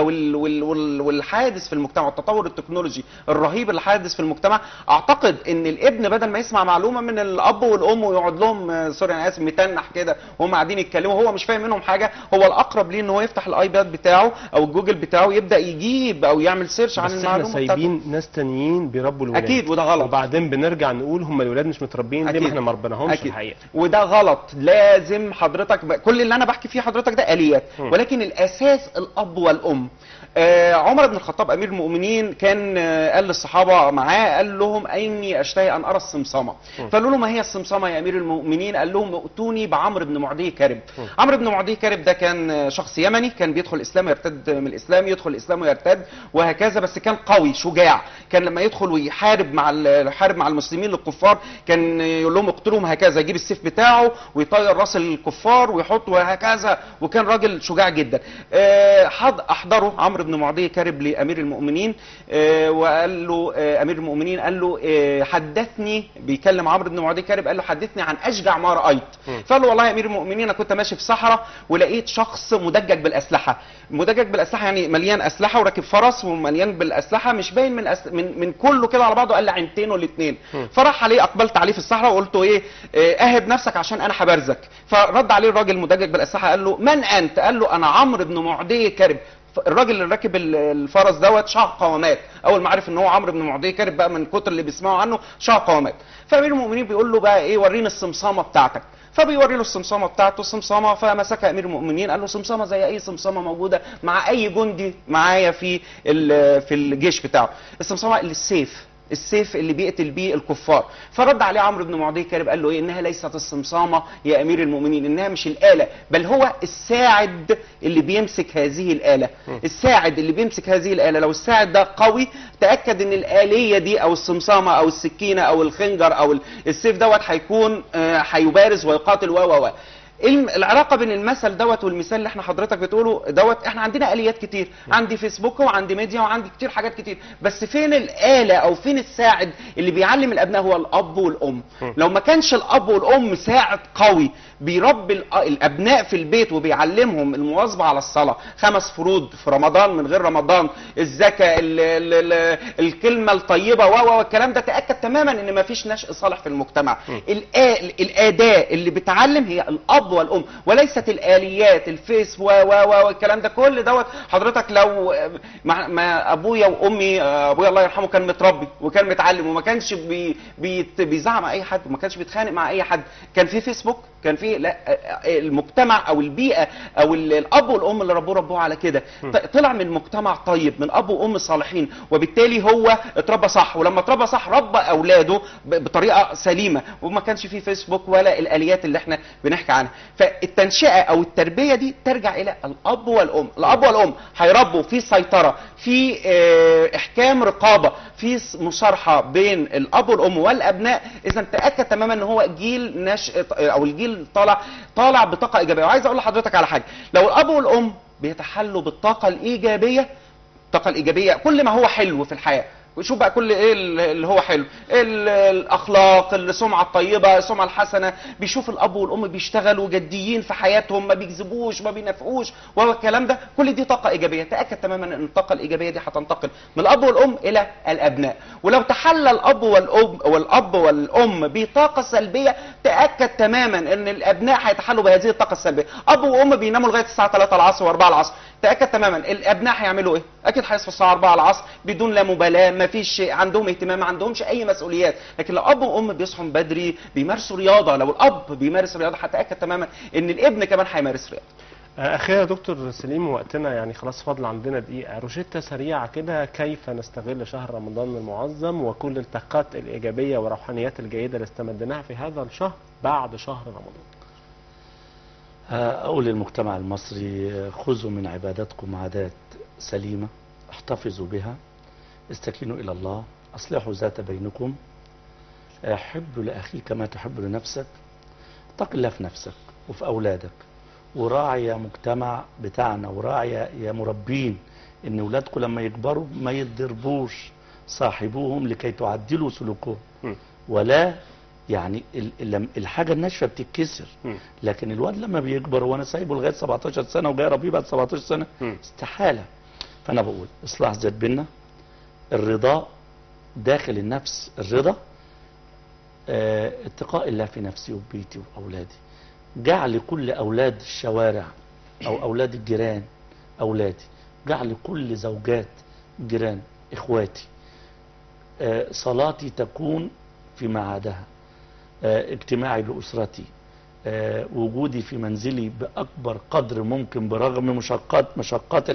Speaker 3: والحادث في المجتمع والتطور التكنولوجي الرهيب اللي حادث في المجتمع، اعتقد ان الابن بدل ما يسمع معلومه من الاب والام ويقعد لهم سوري انا اسف متنح كده وهم قاعدين يتكلموا هو مش فاهم منهم حاجه، هو الاقرب ليه ان هو يفتح الايباد بتاعه او الجوجل بتاعه يبدا يجيب او يعمل سيرش عن المعلومه.
Speaker 1: بس احنا سايبين ناس تانيين بيربوا الولاد.
Speaker 3: اكيد وده غلط.
Speaker 1: وبعدين بنرجع نقول هم الولاد مش متربيين ليه؟ ما احنا ما ربيناهمش الحقيقه.
Speaker 3: وده غلط. لازم حضرتك كل اللي انا بحكي فيه حضرتك ده اليات، ولكن الاساس الاب والام. عمر بن الخطاب امير المؤمنين كان قال للصحابه معاه، قال لهم اني اشتهي ان ارى السمسمه. فقالوا له ما هي السمسمه يا امير المؤمنين؟ قال لهم ائتوني بعمرو بن معدي كرب. عمرو بن معدي كرب ده كان شخص يمني، كان بيدخل الاسلام ويرتد من الاسلام، يدخل الاسلام ويرتد وهكذا، بس كان قوي شجاع. كان لما يدخل ويحارب مع المسلمين الكفار كان يقول لهم اقتلوهم هكذا، يجيب السيف بتاعه ويطير راس الكفار ويحط وهكذا، وكان راجل شجاع جدا. احضره عمرو بن معدي كرب لامير المؤمنين وقال له امير المؤمنين قال له حدثني، بيكلم عمرو بن معدي كرب قال له حدثني عن اشجع ما رايت. فقال له والله يا امير المؤمنين انا كنت ماشي في صحراء ولقيت شخص مدجج بالاسلحه. مدجج بالاسلحه يعني مليان اسلحه وراكب فرس ومليان بالاسلحه، مش باين من كله كده على بعضه، قال لي عينتين والاثنين. فراح عليه، اقبلت عليه في الصحراء وقلت له ايه اهب نفسك عشان انا هبرزك. فرد عليه الراجل المدجج بالاسلحه قال له من انت؟ قال له انا عمرو بن معدي كرب. الراجل اللي راكب الفرس دوت شاق قوامات، اول ما عرف ان هو عمرو بن معدي كرب بقى من كتر اللي بيسمعوا عنه شاق قوامات. فامير المؤمنين بيقول له بقى ايه وريني السمسامه بتاعتك. فبيوري له السمسامه بتاعته، السمسامه، فمسكها امير المؤمنين قال له سمسامه زي اي سمسامه موجوده مع اي جندي معايا في الجيش بتاعه. السمسامه السيف اللي بيقتل بيه الكفار. فرد عليه عمرو بن معدي كرب قال له ايه؟ انها ليست السمسامه يا امير المؤمنين، انها مش الاله، بل هو الساعد اللي بيمسك هذه الاله. الساعد اللي بيمسك هذه الاله، لو الساعد ده قوي تاكد ان الاليه دي او السمسامه او السكينه او الخنجر او السيف دوت هيكون هيبارز ويقاتل العلاقه بين المثل دوت والمثال اللي احنا حضرتك بتقوله دوت، احنا عندنا اليات كتير، عندي فيسبوك وعندي ميديا وعندي كتير حاجات كتير، بس فين الاله او فين الساعد اللي بيعلم الابناء؟ هو الاب والام. لو ما كانش الاب والام ساعد قوي بيربي الابناء في البيت وبيعلمهم المواظبه على الصلاه، 5 فروض في رمضان من غير رمضان، الزكاه، الكلمه الطيبه والكلام ده، تاكد تماما ان ما فيش نشء صالح في المجتمع. الاداه اللي بتعلم هي الاب والام، وليست الاليات الفيس والكلام ده. كل دوت حضرتك لو ما ابويا وامي، ابويا الله يرحمه كان متربي وكان متعلم وما كانش بيزعق مع اي حد وما كانش بيتخانق مع اي حد، كان في فيسبوك، كان في لا، المجتمع او البيئه او الاب والام اللي ربوه على كده، طلع من مجتمع طيب، من اب وام صالحين، وبالتالي هو اتربى صح، ولما اتربى صح ربى اولاده بطريقه سليمه، وما كانش في فيسبوك ولا الاليات اللي احنا بنحكي عنها. فالتنشئه او التربيه دي ترجع الى الاب والام. الاب والام هيربوا في سيطره، في احكام رقابه، في مصارحه بين الاب والام والابناء، اذا تاكد تماما ان هو جيل نشء او الجيل طالع بطاقه ايجابيه. وعايز اقول لحضرتك على حاجه، لو الاب والام بيتحلوا بالطاقه الايجابيه، الطاقه الايجابيه كل ما هو حلو في الحياه، وشوف بقى كل ايه اللي هو حلو، الاخلاق، السمعه الطيبه، السمعه الحسنه، بيشوف الاب والام بيشتغلوا جديين في حياتهم، ما بيكذبوش ما بينافقوش والكلام ده، كل دي طاقه ايجابيه. تاكد تماما ان الطاقه الايجابيه دي هتنتقل من الاب والام الى الابناء. ولو تحلى الاب والام بطاقه سلبيه، تاكد تماما ان الابناء هيتحلوا بهذه الطاقه السلبيه. اب وام بيناموا لغايه الساعه 3 العصر و4 العصر، تاكد تماما الابناء هيعملوا ايه؟ اكيد هيصحوا الساعه 4 العصر بدون لا مبالاه، ما فيش عندهم اهتمام، ما عندهمش اي مسؤوليات. لكن لو اب وام بيصحوا بدري بيمارسوا رياضه، لو الاب بيمارس رياضه هتاكد تماما ان الابن كمان هيمارس رياضه.
Speaker 1: اخيرا دكتور سليم، وقتنا يعني خلاص فاضل عندنا دقيقه، روشته سريعه كده كيف نستغل شهر رمضان المعظم وكل الطاقات الايجابيه والروحانيات الجيده اللي استمدناها في هذا الشهر بعد شهر رمضان.
Speaker 2: اقول للمجتمع المصري: خذوا من عباداتكم عادات سليمه، احتفظوا بها، استكينوا الى الله، اصلحوا ذات بينكم، حب لاخيك ما تحب لنفسك، اتق الله في نفسك وفي اولادك، وراعي يا مجتمع بتاعنا، وراعي يا مربين ان اولادكم لما يكبروا ما يتضربوش، صاحبوهم لكي تعدلوا سلوكهم. ولا يعني الحاجه الناشفه بتتكسر، لكن الواد لما بيكبر وانا سايبه لغايه 17 سنه وجاي اربيه بعد 17 سنه، استحاله. فانا بقول اصلاح ذات بينا، الرضا داخل النفس، الرضا، اتقاء الله في نفسي وبيتي واولادي، جعل كل اولاد الشوارع او اولاد الجيران اولادي، جعل كل زوجات جيران اخواتي، صلاتي تكون في ميعادها، اجتماعي باسرتي، وجودي في منزلي باكبر قدر ممكن برغم مشقات